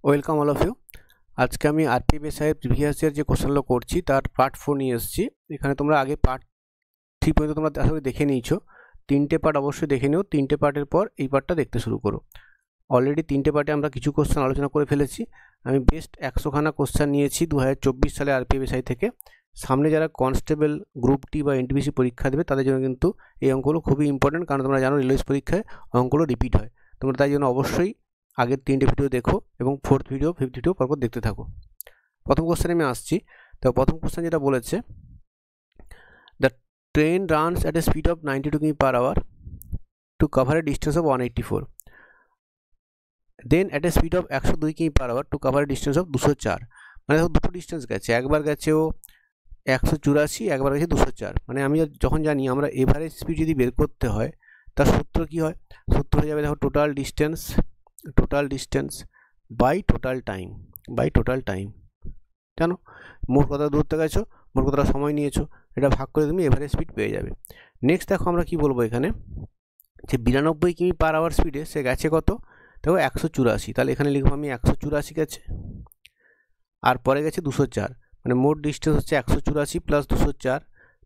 Welcome all of you. আজকে আমি আরপিএফএসআই previous year যে কোশ্চেনগুলো করছি তার পার্ট 4 নিয়ে এসেছি। এখানে তোমরা আগে পার্ট 3 পর্যন্ত তোমরা আসলে দেখে নিয়েছো। 3টে পার্ট অবশ্যই দেখে নিও। 3টে পার্টের পর এই পার্টটা দেখতে শুরু করো। অলরেডি 3টে পার্টে আমরা কিছু কোশ্চেন আলোচনা করে ফেলেছি। আমি বেস্ট 100খানা কোশ্চেন নিয়েছি 2024 সালে আরপিএফএসআই থেকে। সামনে যারা কনস্টেবল গ্রুপ ডি বা এনটিপিসি পরীক্ষা দেবে তাদের জন্য কিন্তু এই অঙ্কগুলো খুবই ইম্পর্টেন্ট, কারণ তোমরা জানো রেলওয়ে পরীক্ষায় অঙ্কগুলো রিপিট হয়। তোমরা তাই জন্য অবশ্যই আগের 3টে ভিডিও দেখো এবং 4th ভিডিও 5th ভিডিও পরপর দেখতে থাকো। প্রথম কোশ্চেনে আমি আসছি। তো প্রথম কোশ্চেন যেটা বলেছে, the train runs at a speed of 92 km per hour to cover a distance of 184, then at a speed of 102 km per hour to cover a distance of 204। মানে দেখো দুটো ডিস্টেন্স গেছে, একবার গেছে ও 184, একবার গেছে 204। মানে আমি যখন জানি আমরা এভারেজ স্পিড যদি বের করতে হয় তার সূত্র কি হয়, সূত্র হয়ে যাবে দেখো total distance by total time. জানো মোট কতটা দূরত্ব গেছো, মোট কতটা সময় নিয়েছো, এটা ভাগ করে তুমি এভারেজ স্পিড পেয়ে যাবে। নেক্সট দেখো আমরা কি বলবো এখানে, যে 92 কিমি/আওয়ার স্পিডে সে গেছে কত, দেখো 184। তাহলে এখানে লিখবো আমি 184 গেছে, আর পরে গেছে 204। মানে মোট ডিস্টেন্স হচ্ছে 184 প্লাস 204।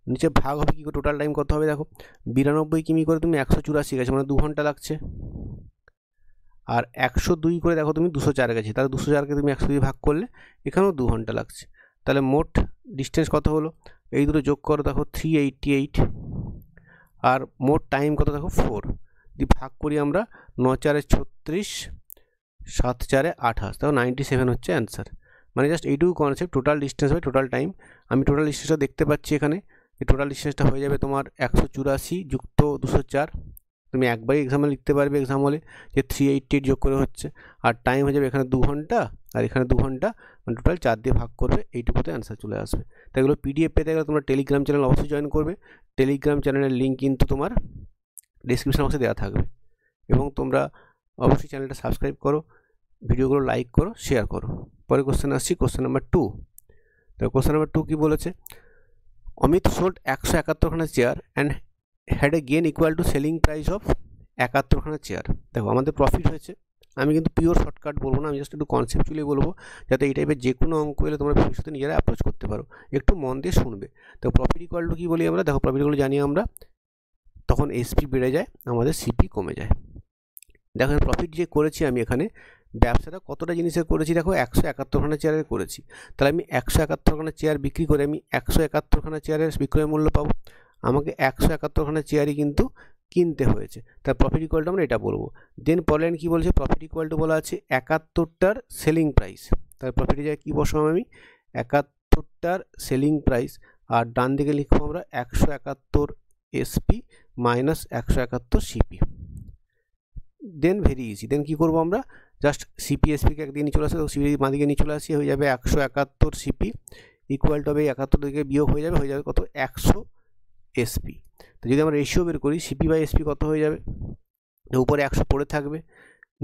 নিচে ভাগ হবে কি করে, টোটাল টাইম কত হবে দেখো, 92 কিমি করে তুমি 184 গেছে, মানে 2 ঘন্টা লাগছে। আর 102 করে দেখো তুমি 204 গেছে, তাহলে 204কে তুমি 100 দিয়ে ভাগ করলে এখানেও 2 ঘন্টা লাগছে। তাহলে মোট ডিস্টেন্স কত হলো, এই দুটো যোগ করো দেখো 388। আর মোট টাইম কত দেখো 4 দিয়ে ভাগ করি আমরা, 9×4 = 36, 7×4 = 28, দেখো 97 হচ্ছে অ্যান্সার। মানে জাস্ট এইটুকু concept, total distance by total time. আমি টোটাল ডিস্টেন্সটা দেখতে পাচ্ছি এখানে, এই টোটাল ডিস্টেন্সটা হয়ে যাবে তোমার 184 যুক্ত 204। তুমি একবারই এক্সামে লিখতে পারবে এক্সাম হলে যে 388 যোগ করে হচ্ছে। আর টাইম হয়ে যাবে এখানে 2 ঘন্টা, আর এখানে 2 ঘন্টা, মানে টোটাল 4 দিয়ে ভাগ করবে, এইটুকুতে অ্যান্সার চলে আসবে। তাই এগুলো পিডিএফ পেতে গেলে তোমরা টেলিগ্রাম চ্যানেল অবশ্যই জয়েন করবে। টেলিগ্রাম চ্যানেলের লিঙ্ক কিন্তু তোমার ডিসক্রিপশন বক্সে দেওয়া থাকবে। এবং তোমরা অবশ্যই চ্যানেলটা সাবস্ক্রাইব করো, ভিডিওগুলো লাইক করো, শেয়ার করো। পরে কোশ্চেন আসছি, কোশ্চেন নাম্বার 2। তো কোশ্চেন নাম্বার 2 কি বলেছে, অমিত সোল্ড 171খানা chair and had a gain equal to selling price of 71খানা চেয়ার। দেখো আমাদের প্রফিট হয়েছে। আমি কিন্তু পিওর শর্টকাট বলবো না, আমি জাস্ট একটু কনসেপচুয়ালি বলবো, যাতে এই টাইপের যে কোনো অঙ্ক এলে তোমরা ভবিষ্যতে নিজেরা অ্যাপ্রোচ করতে পারো। একটু মন দিয়ে শুনবে। তো প্রফিট ইকুয়াল টু কী বলি আমরা, দেখো প্রফিটগুলো জানি আমরা, তখন এসপি বেড়ে যায়, আমাদের সিপি কমে যায়। দেখো প্রফিট যে করেছি আমি এখানে, ব্যবসাটা কতটা জিনিসের করেছি দেখো, 171খানা চেয়ারের করেছি। তাহলে আমি 171খানা চেয়ার বিক্রি করে আমি 171খানা চেয়ারের বিক্রয় মূল্য পাবো। আমাকে 171খানা চেয়ারই কিন্তু কিনতে হয়েছে, তার প্রফিট ইকুয়াল টু আমরা এটা বলবো। দেন পরের কি বলছে, প্রফিট ইকুয়াল টু বলা আছে 71টার সেলিং প্রাইস। তার প্রফিটে যায় কী বসাবো আমি, 71টার সেলিং প্রাইস, আর ডান দিকে লিখবো আমরা 171 এসপি মাইনাস 171 সিপি। দেন ভেরি ইজি, দেন কী করবো আমরা, জাস্ট সিপি এসপিকে একদিকে নিয়ে চলে আসে, সিপি বাঁ দিকে নিয়ে চলে আসি, হয়ে যাবে 171 সিপি ইকুয়াল টু হবে 71 দিকে বিয়োগ হয়ে যাবে কত, 100 এসপি। তো যদি আমরা রেশিও বের করি, সিপি বাই এসপি কত হয়ে যাবে, উপরে 100 পড়ে থাকবে,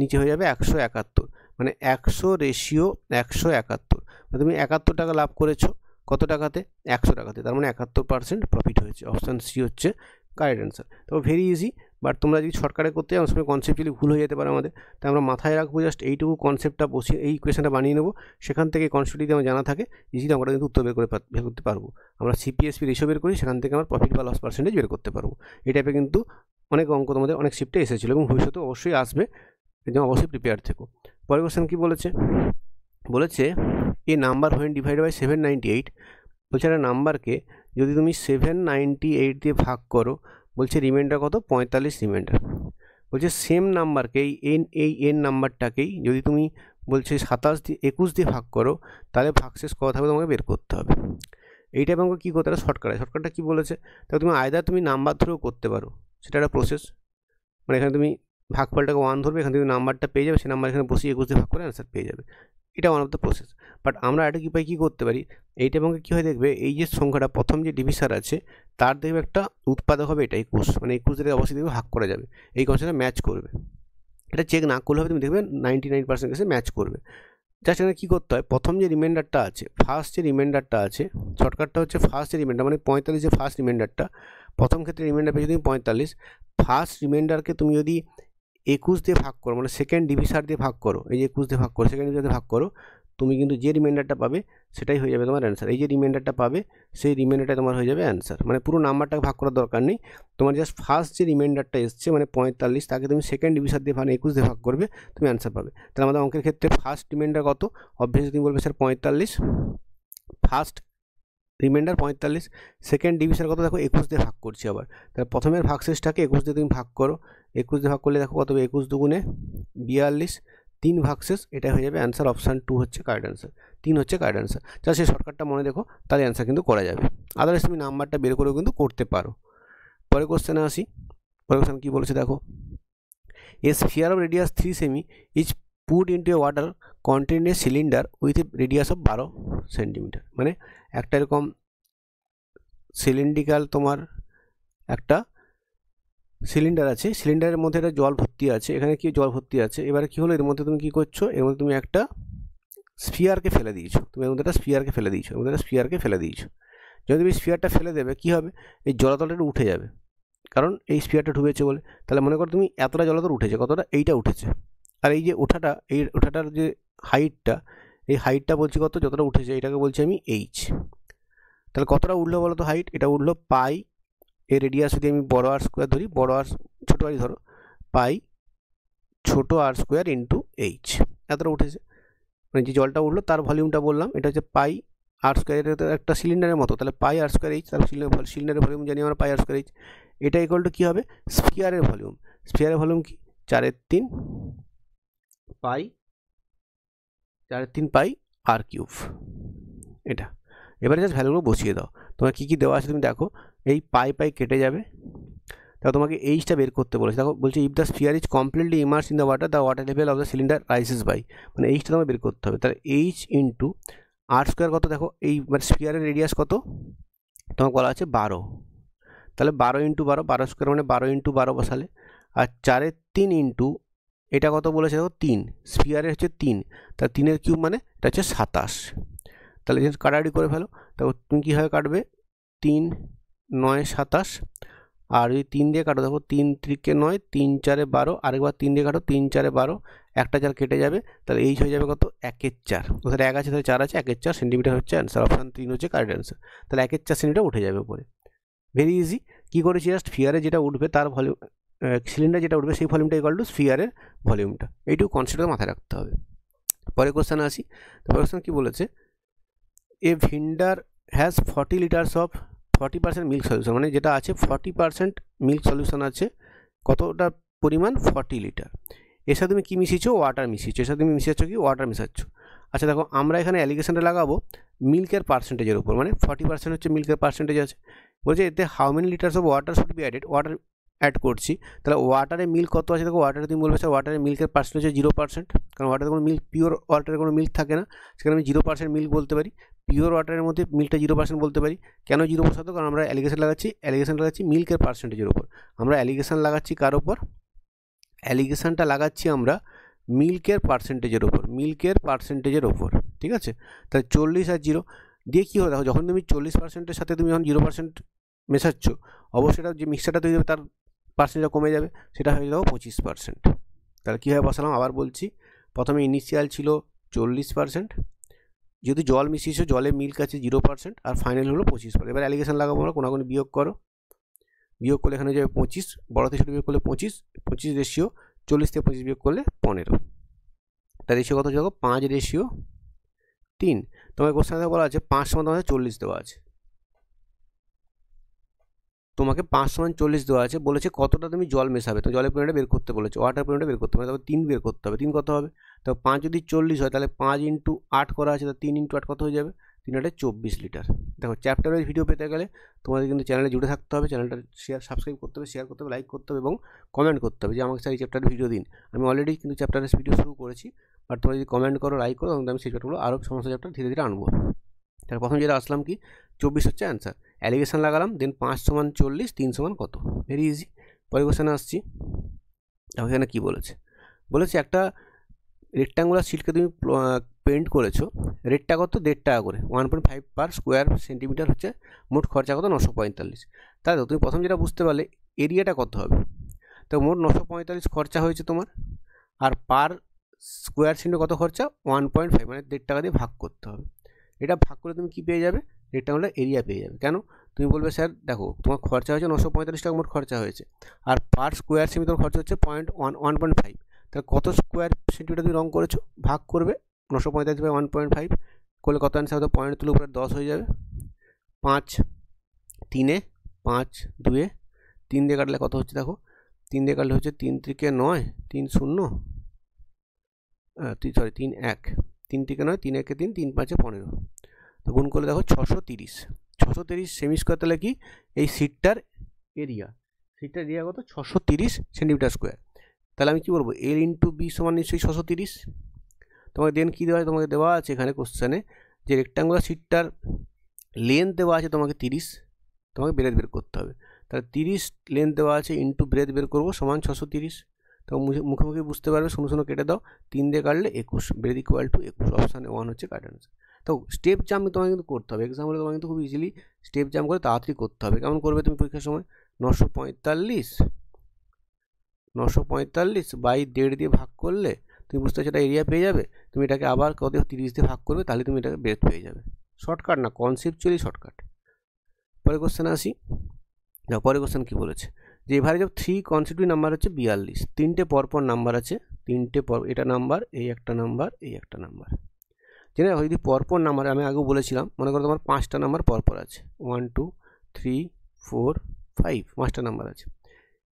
নিচে হয়ে যাবে 171, মানে 100:171। মানে তুমি 71 টাকা লাভ করেছো কত টাকাতে, 100 টাকাতে, তার মানে 71% প্রফিট হয়েছে। অপশান সি হচ্ছে কারেক্ট অ্যান্সার। তো ভেরি ইজি, বাট তোমরা যদি শর্টকাটে করতে যাও সময় কনসেপ্টুয়ালি ভুল হয়ে যেতে পারে আমাদের। তাই আমরা মাথায় রাখবো জাস্ট এইটুকু কনসেপ্টটা বসিয়ে এই ইকুয়েশনটা বানিয়ে নেবো, সেখান থেকে কনসেপ্ট যদি আমার জানা থাকে ইজিলি আমরা কিন্তু উত্তর বের করতে পারবো। আমরা সিপিএসপি রেশিও বের করি, সেখান থেকে আমরা প্রফিট বা লস পার্সেন্টেজ বের করতে পারবো। এই টাইপে কিন্তু অনেক অঙ্ক তোমাদের অনেক শিফটে এসেছিলো এবং ভবিষ্যতে অবশ্যই আসবে, এই জন্য অবশ্যই প্রিপেয়ার থেকো। পরের কোশ্চেন কী বলেছে এ নাম্বার হোয়েন ডিভাইড বাই 798, বলছে একটা নাম্বারকে যদি তুমি 798 দিয়ে ভাগ করো, বলছে রিমাইন্ডার কত, 45 রিমাইন্ডার। বলছে সেম নাম্বারকে এই এন নাম্বারটাকেই যদি তুমি বলছে 21 দিয়ে ভাগ করো, তাহলে ভাগশেষ কত থাকবে তোমাকে বের করতে হবে। এই টাইপের আমাকে কী করতে হবে, শর্টকাটটা কী বলেছে, তাহলে তুমি আয়দার তুমি নাম্বার ধরেও করতে পারো, সেটা একটা প্রসেস। মানে এখানে তুমি ভাগফলটাকে 1 ধরবে, এখান থেকে নাম্বারটা পেয়ে যাবে, সেই নাম্বার এখানে বসিয়ে 21 দিয়ে ভাগ করে অ্যান্সার পেয়ে যাবে। এটা one of the process. But আমরা একটা কী করতে পারি, এইটা এবং কী হয় দেখবে, এই যে সংখ্যাটা প্রথম যে ডিভিসার আছে তার দেখবে একটা উৎপাদক হবে, এটা 21, মানে 21 দিয়ে অবশ্যই দেখবে ভাগ করা যাবে, এই কনসেপ্টটা ম্যাচ করবে। এটা চেক না করলে হবে, তুমি দেখবে 99% কেসে ম্যাচ করবে। জাস্ট এখানে কী করতে হয়, প্রথম যে রিমাইন্ডারটা আছে, ফার্স্ট যে রিমাইন্ডারটা আছে, শর্টকাটটা হচ্ছে ফার্স্ট যে রিমাইন্ডার, মানে 45 যে ফার্স্ট রিমাইন্ডারটা, প্রথম ক্ষেত্রে রিমাইন্ডার পেয়েছো তুমি 45, ফার্স্ট রিমাইন্ডারকে তুমি যদি 21 দিয়ে ভাগ করো, মানে সেকেন্ড ডিভিসার দিয়ে ভাগ করো, এই যে 21 দিয়ে ভাগ করো, সেকেন্ড ডিভিসার দিয়ে ভাগ করো, তুমি কিন্তু যে রিমাইন্ডারটা পাবে সেটাই হয়ে যাবে তোমার অ্যান্সার। এই যে রিমাইন্ডারটা পাবে সেই রিমাইন্ডারটা তোমার হয়ে যাবে অ্যান্সার। মানে পুরো নাম্বারটাকে ভাগ করার দরকার নেই, তোমার জাস্ট ফার্স্ট যে রিমাইন্ডারটা এসছে মানে 45, তাকে তুমি সেকেন্ড ডিভিসার দিয়ে মানে 21 দিয়ে ভাগ করবে, তুমি অ্যান্সার পাবে। তাহলে আমাদের অঙ্কের ক্ষেত্রে ফার্স্ট রিমাইন্ডার কত, অবভিয়াসলি তুমি বলবে স্যার 45, ফার্স্ট রিমাইন্ডার 45, সেকেন্ড ডিভিসার কত দেখো 21 দিয়ে ভাগ করছি আবার, তাহলে প্রথমের ভাগশেষটাকে 21 দিয়ে তুমি ভাগ করো, 21 দিয়ে ভাগ করলে দেখো কত হবে, 21 দুগুণে 42, 3 ভাগশেষ, এটা হয়ে যাবে অ্যান্সার। অপশান 2 হচ্ছে কারেক্ট অ্যান্সার, 3 হচ্ছে কারেক্ট অ্যান্সার। যা সেই শর্টকাটটা মনে দেখো, তাহলে অ্যান্সার কিন্তু করা যাবে। আদারওয়াইজ তুমি নাম্বারটা বের করেও কিন্তু করতে পারো। পরের কোশ্চেনে আসি, পরের কোশ্চেন কী বলেছে দেখো, a sphere of radius 3 cm is put into a water contain a cylinder with a radius of 12 centimetre. মানে একটা এরকম সিলিন্ড্রিক্যাল তোমার একটা সিলিন্ডার আছে, সিলিন্ডারের মধ্যে একটা জল ভর্তি আছে, এখানে কি জল ভর্তি আছে, এবারে কি হলো, এর মধ্যে তুমি কি করছো, এর মধ্যে তুমি একটা স্ফিয়ারকে ফেলে দিয়েছো, তুমি এর মধ্যে একটা স্ফিয়ারকে ফেলে দিয়েছো, এর মধ্যে একটা স্ফিয়ারকে ফেলে দিয়েছো। যদি তুমি স্ফিয়ারটা ফেলে দেবে কি হবে, এই জলাতলটা উঠে যাবে, কারণ এই স্ফিয়ারটা ঢুকেছে বলে। তাহলে মনে করো তুমি এতটা জলাতল উঠেছে, কতটা, এইটা উঠেছে, আর এই যে ওঠাটা, এই ওঠাটার যে হাইটটা, এই হাইটটা বলছি কত, যতটা উঠেছে এটাকে বলছি আমি এইচ। তাহলে কতটা উঠলো বলো তো হাইট, এটা উঠলো পাই, এর রেডিয়াস যদি আমি বড় আর স্কোয়ার ধরি, বড় আর ছোটো আর ধরো, পাই ছোটো আর স্কোয়ার ইন্টু এইচ, এতটা উঠেছে। মানে যে জলটা উঠলো তার ভলিউমটা বললাম, এটা হচ্ছে পাই আর স্কোয়ার, একটা সিলিন্ডারের মতো, তাহলে পাই আর স্কোয়ার এইচ, তাহলে সিলিন্ডারের ভলিউম জানি আমরা পাই আর স্কোয়ার এইচ। এটা ইকুয়াল টু কী হবে, স্ফিয়ারের ভলিউম, স্ফিয়ারের ভলিউম কি 4/3 পাই, 4/3 পাই আর কিউব, এটা। এবারে জাস্ট ভ্যালুগুলো বসিয়ে দাও, তোমার কী কী দেওয়া আছে তুমি দেখো, এই পাই পাই কেটে যাবে, তাহলে তোমাকে এইচটা বের করতে বলেছে। দেখো বলছে if the sphere is completely immerse in the water level of the cylinder rises by, মানে এইচটা তোমাকে বের করতে হবে। তাহলে এইচ ইন্টু আর স্কোয়ার কত, দেখো এই মানে স্ফিয়ারের রেডিয়াস কত তোমাকে বলা আছে 12, তাহলে 12 ইন্টু 12, 12 স্কোয়ার মানে 12 ইন্টু 12 বসালে, আর 4/3 ইন্টু এটা কত বলেছে দেখো 3, স্ফিয়ারের হচ্ছে 3, তাহলে 3-এর কিউব মানে এটা হচ্ছে 27। তাহলে কাটাকাটি করে ফেলো, তারপর তুমি কীভাবে কাটবে, 3 9 27, আর যদি 3 দিয়ে কাটো দেখো 3 3 9, 3 4 12, আরেকবার 3 দিয়ে কাটো 3 4 12, একটা 4 কেটে যাবে, তাহলে এইচ হয়ে যাবে কত 1/4, ওখানে 1 আছে তাহলে 4 আছে, 1/4 সেন্টিমিটার হচ্ছে অ্যান্সার। অপশান 3 হচ্ছে কারেক্ট অ্যান্সার। তাহলে 1/4 সেন্টিমিটার উঠে যাবে উপরে, ভেরি ইজি। কী করেছি, জাস্ট স্ফিয়ারে যেটা উঠবে তার ভলিউম, সিলিন্ডার যেটা উঠবে সেই ভলিউমটা ইকুয়াল টু স্ফিয়ারের ভলিউমটা, এইটুকু কনসেপ্ট মাথায় রাখতে হবে। পরের কোশ্চেনে আসি, পরের কোশ্চেন কী বলেছে, a vendor has 40 litres of 40% milk solution, মানে যেটা আছে 40% মিল্ক সলিউশন আছে, কতটা পরিমাণ 40 লিটার। এর সাথে তুমি কী মিশিয়েছো, ওয়াটার মিশিয়েছো, এর সাথে তুমি মিশিয়েছ কি, ওয়াটার মিশাচ্ছ। আচ্ছা দেখো আমরা এখানে অ্যালিগেশনটা লাগাবো মিল্কের পার্সেন্টেজের উপর, মানে 40% হচ্ছে মিল্কের পার্সেন্টেজ আছে, বলছে এতে how many litres of water should be added, water add করছি, তাহলে ওয়াটারে মিল্ক কত আছে দেখো, ওয়াটারে তুমি বলবে স্যার ওয়াটারে মিল্কের পার্সেন্টেজ 0%, কারণ ওয়াটারে কোনো মিল্ক, পিওর ওয়াটারে কোনো মিল্ক থাকে না, সেখানে আমি 0% মিল্ক বলতে পারি। পিওর ওয়াটারের মধ্যে মিল্কটা 0% বলতে পারি, কেন 0%, কারণ আমরা অ্যালিগেশন লাগাচ্ছি মিল্কের পার্সেন্টেজের উপর। আমরা অ্যালিগেশন লাগাচ্ছি কার ওপর, অ্যালিগেশনটা লাগাচ্ছি আমরা মিল্কের পার্সেন্টেজের ওপর, মিল্কের পার্সেন্টেজের ওপর, ঠিক আছে। তাহলে 40 আর 0 দিয়ে কী হবে দেখো, যখন তুমি 40%-এর সাথে তুমি যখন 0% মেশাচ্ছ, অবশ্যই এটা যে মিক্সচারটা তৈরি হবে তার পার্সেন্টেজটা কমে যাবে, সেটা হয়ে যাবে 25%। তাহলে কীভাবে বসালাম, আবার বলছি, প্রথমে ইনিশিয়াল ছিল 40%, যেহেতু জল মিশিয়েছো, জলে মিল্ক আছে 0%, আর ফাইনাল হলো 25%। এবার অ্যালিগেশন লাগাবো আমরা, কোনাকুনি বিয়োগ করো, বিয়োগ করলে এখানে যাবে 25, বড় থেকে ছোটো বিয়োগ করলে 25, 25 রেশিও 40 থেকে 25 বিয়োগ করলে 15, তার রেশিও কত যাবো 5/3। তোমাকে কোশ্চেনে বলা আছে 5 সমান তোমাদের 40 দেওয়া আছে, তোমাকে 5 সমান 40 দেওয়া আছে, বলেছে কতটা তুমি জল মেশাবে, তো জলের পরিমাণটা বের করতে বলেছে, ওয়াটার পরিমাণটা বের করতে হবে, তারপর 3 বের করতে হবে, 3 কত হবে, তো 5 যদি 40 হয় তাহলে 5 ইন্টু 8 করা আছে, তো 3 ইন্টু 8 কত হয়ে যাবে, 3 8 24 লিটার। দেখো চ্যাপ্টার ওয়াইজ ভিডিও পেতে গেলে তোমাদের কিন্তু চ্যানেলে জুড়ে থাকতে হবে, চ্যানেলটা সাবস্ক্রাইব করতে হবে, শেয়ার করতে হবে, লাইক করতে হবে এবং কমেন্ট করতে হবে যে আমাকে স্যার এই চ্যাপ্টারের ভিডিও দিন। আমি অলরেডি কিন্তু চ্যাপ্টারের ভিডিও শুরু করেছি, আর তোমরা যদি কমেন্ট করো, লাইক করো, তখন আমি সেই চ্যাপ্টারগুলো আরও সমস্ত চ্যাপ্টার ধীরে ধীরে আনবো। তাহলে প্রথম যেটা আসলাম কি 24 হচ্ছে অ্যান্সার, অ্যালিগেশন লাগালাম, দেন 5 সমান 40, 3 সমান কত, ভেরি ইজি। পরের কোশ্চেনে আসছি, এখানে কী বলেছে, বলেছে একটা রেক্ট্যাঙ্গুলার শিটকে তুমি পেন্ট করেছো, রেটটা কত 1.5 টাকা করে, 1.5 পার স্কোয়ার সেন্টিমিটার হচ্ছে, মোট খরচা কত 945। তাই তো তুমি প্রথম যেটা বুঝতে পারলে এরিয়াটা কত হবে, তো মোট 945 খরচা হয়েছে তোমার, আর পার স্কোয়ার সেন্টিমিটার কত খরচা 1.5, মানে 1.5 টাকা দিয়ে ভাগ করতে হবে। এটা ভাগ করে তুমি কি পেয়ে যাবে, রেক্ট্যাঙ্গুলার এরিয়া পেয়ে যাবে। কেন, তুমি বলবে স্যার দেখো তোমার খরচা হয়েছে 945 টাকা মোট খরচা হয়েছে, আর পার স্কোয়ার সেন্টিমিটার খরচা হচ্ছে 1.5, তাহলে কত স্কোয়ার সেন্টিমিটার তুমি রং করেছো, ভাগ করবে 945/1.5 করলে কত অ্যান্সার হবে, পয়েন্ট তুলে উপরে 10 হয়ে যাবে। 5 3 5 2 3 দিয়ে কাটলে কত হচ্ছে দেখো, 3 দিয়ে কাটলে হচ্ছে 3 3 9 3 0 3 1 3 3 9 3 1 3 3 5 15, তো গুণ করলে দেখো 630 সেমি স্কোয়ার, তাহলে কি এই সিটটার এরিয়া কত 630 সেন্টিমিটার স্কোয়ার। তাহলে আমি কি বলবো, এল ইন্টু বি সমান নিশ্চয়ই 630। তোমাকে দেন কী দেওয়া আছে, তোমাকে দেওয়া আছে এখানে কোশ্চেনে যে রেক্ট্যাঙ্গুলার সিটটার লেন্থ দেওয়া আছে তোমাকে 30, তোমাকে ব্রেথ বের করতে হবে। তাহলে 30 লেন্থ দেওয়া আছে ইন্টু ব্রেথ বের করবো সমান 630। তো মুখে মুখে বুঝতে পারবে, শুনো কেটে দাও, 3 দিয়ে কাটলে 21, ব্রেথ ইকুয়াল টু 21, অপশান 1 হচ্ছে কারেক্ট আনসার। তো স্টেপ জাম্প তোমাকে কিন্তু করতে হবে, এক্সাম হলে তোমাকে কিন্তু খুব ইজিলি স্টেপ জাম্প করে তাড়াতাড়ি করতে হবে। কেমন করবে তুমি পরীক্ষার সময়, 945 বাই 1.5 দিয়ে ভাগ করলে তুমি বুঝতে পারছো এটা এরিয়া পেয়ে যাবে। তুমি এটাকে আবার কত 30 দিয়ে ভাগ করবে, তাহলে তুমি এটাকে ব্রেথ পেয়ে যাবে। শর্টকাট না, কনসেপচুয়ালি শর্টকাট। পরের কোশ্চেন আসি। পরের কোশ্চেন কী বলেছে, যে এভারেজ অফ 3 কনসিকিউটিভ নাম্বার হচ্ছে 42, 3টে পরপর নাম্বার আছে, এটা নাম্বার, এই একটা নাম্বার, এই একটা নাম্বার। জেনে রাখো যদি পরপর নাম্বার, আমি আগেও বলেছিলাম, মনে করো তোমার 5টা নাম্বার পরপর আছে, 1 2 3 4 5, 5টা নাম্বার আছে।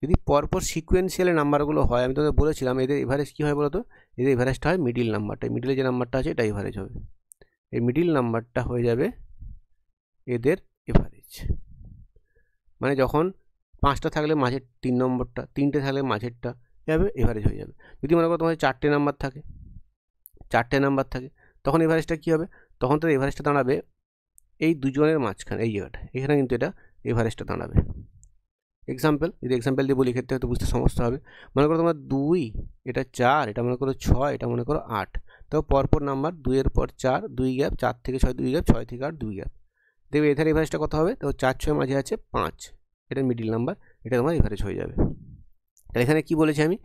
যদি পরপর সিকোয়েন্সিয়ালে নাম্বারগুলো হয়, আমি তোমাদের বলেছিলাম এদের এভারেজ কী হয় বলো তো, এদের এভারেজটা হয় মিডিল নাম্বারটা, মিডিলে যে নাম্বারটা আছে এটা এভারেজ হবে, এই মিডিল নাম্বারটা হয়ে যাবে এদের এভারেজ। মানে যখন 5টা থাকলে মাঝের 3 নম্বরটা, 3টে থাকলে মাঝেরটা, এভাবে এভারেজ হয়ে যাবে। যদি মনে করো তোমাদের 4টে নাম্বার থাকে, তখন এভারেজটা কী হবে, তখন তো এভারেজটা দাঁড়াবে এই দুজনের মাঝখানে, এই জায়গাটা, এখানে কিন্তু এটা এভারেজটা দাঁড়াবে। এক্সাম্পল, যদি এক্সাম্পল দিয়ে বলি ক্ষেত্রে হয়তো বুঝতে সমস্যা হবে। মনে করো তোমার 2, এটা 4, এটা মনে করো 6, এটা মনে করো 8, তো পরপর নাম্বার 2-এর পর 4, 2 গ্যাপ, 4 থেকে 6 2 গ্যাপ, 6 থেকে 8 2 গ্যাপ, দেখবে এধারে এভারেজটা কত হবে, তো 4 6 মাঝে আছে 5, এটা মিডিল নাম্বার, এটা তোমার এভারেজ হয়ে যাবে। তাহলে এখানে কি বলেছি আমি,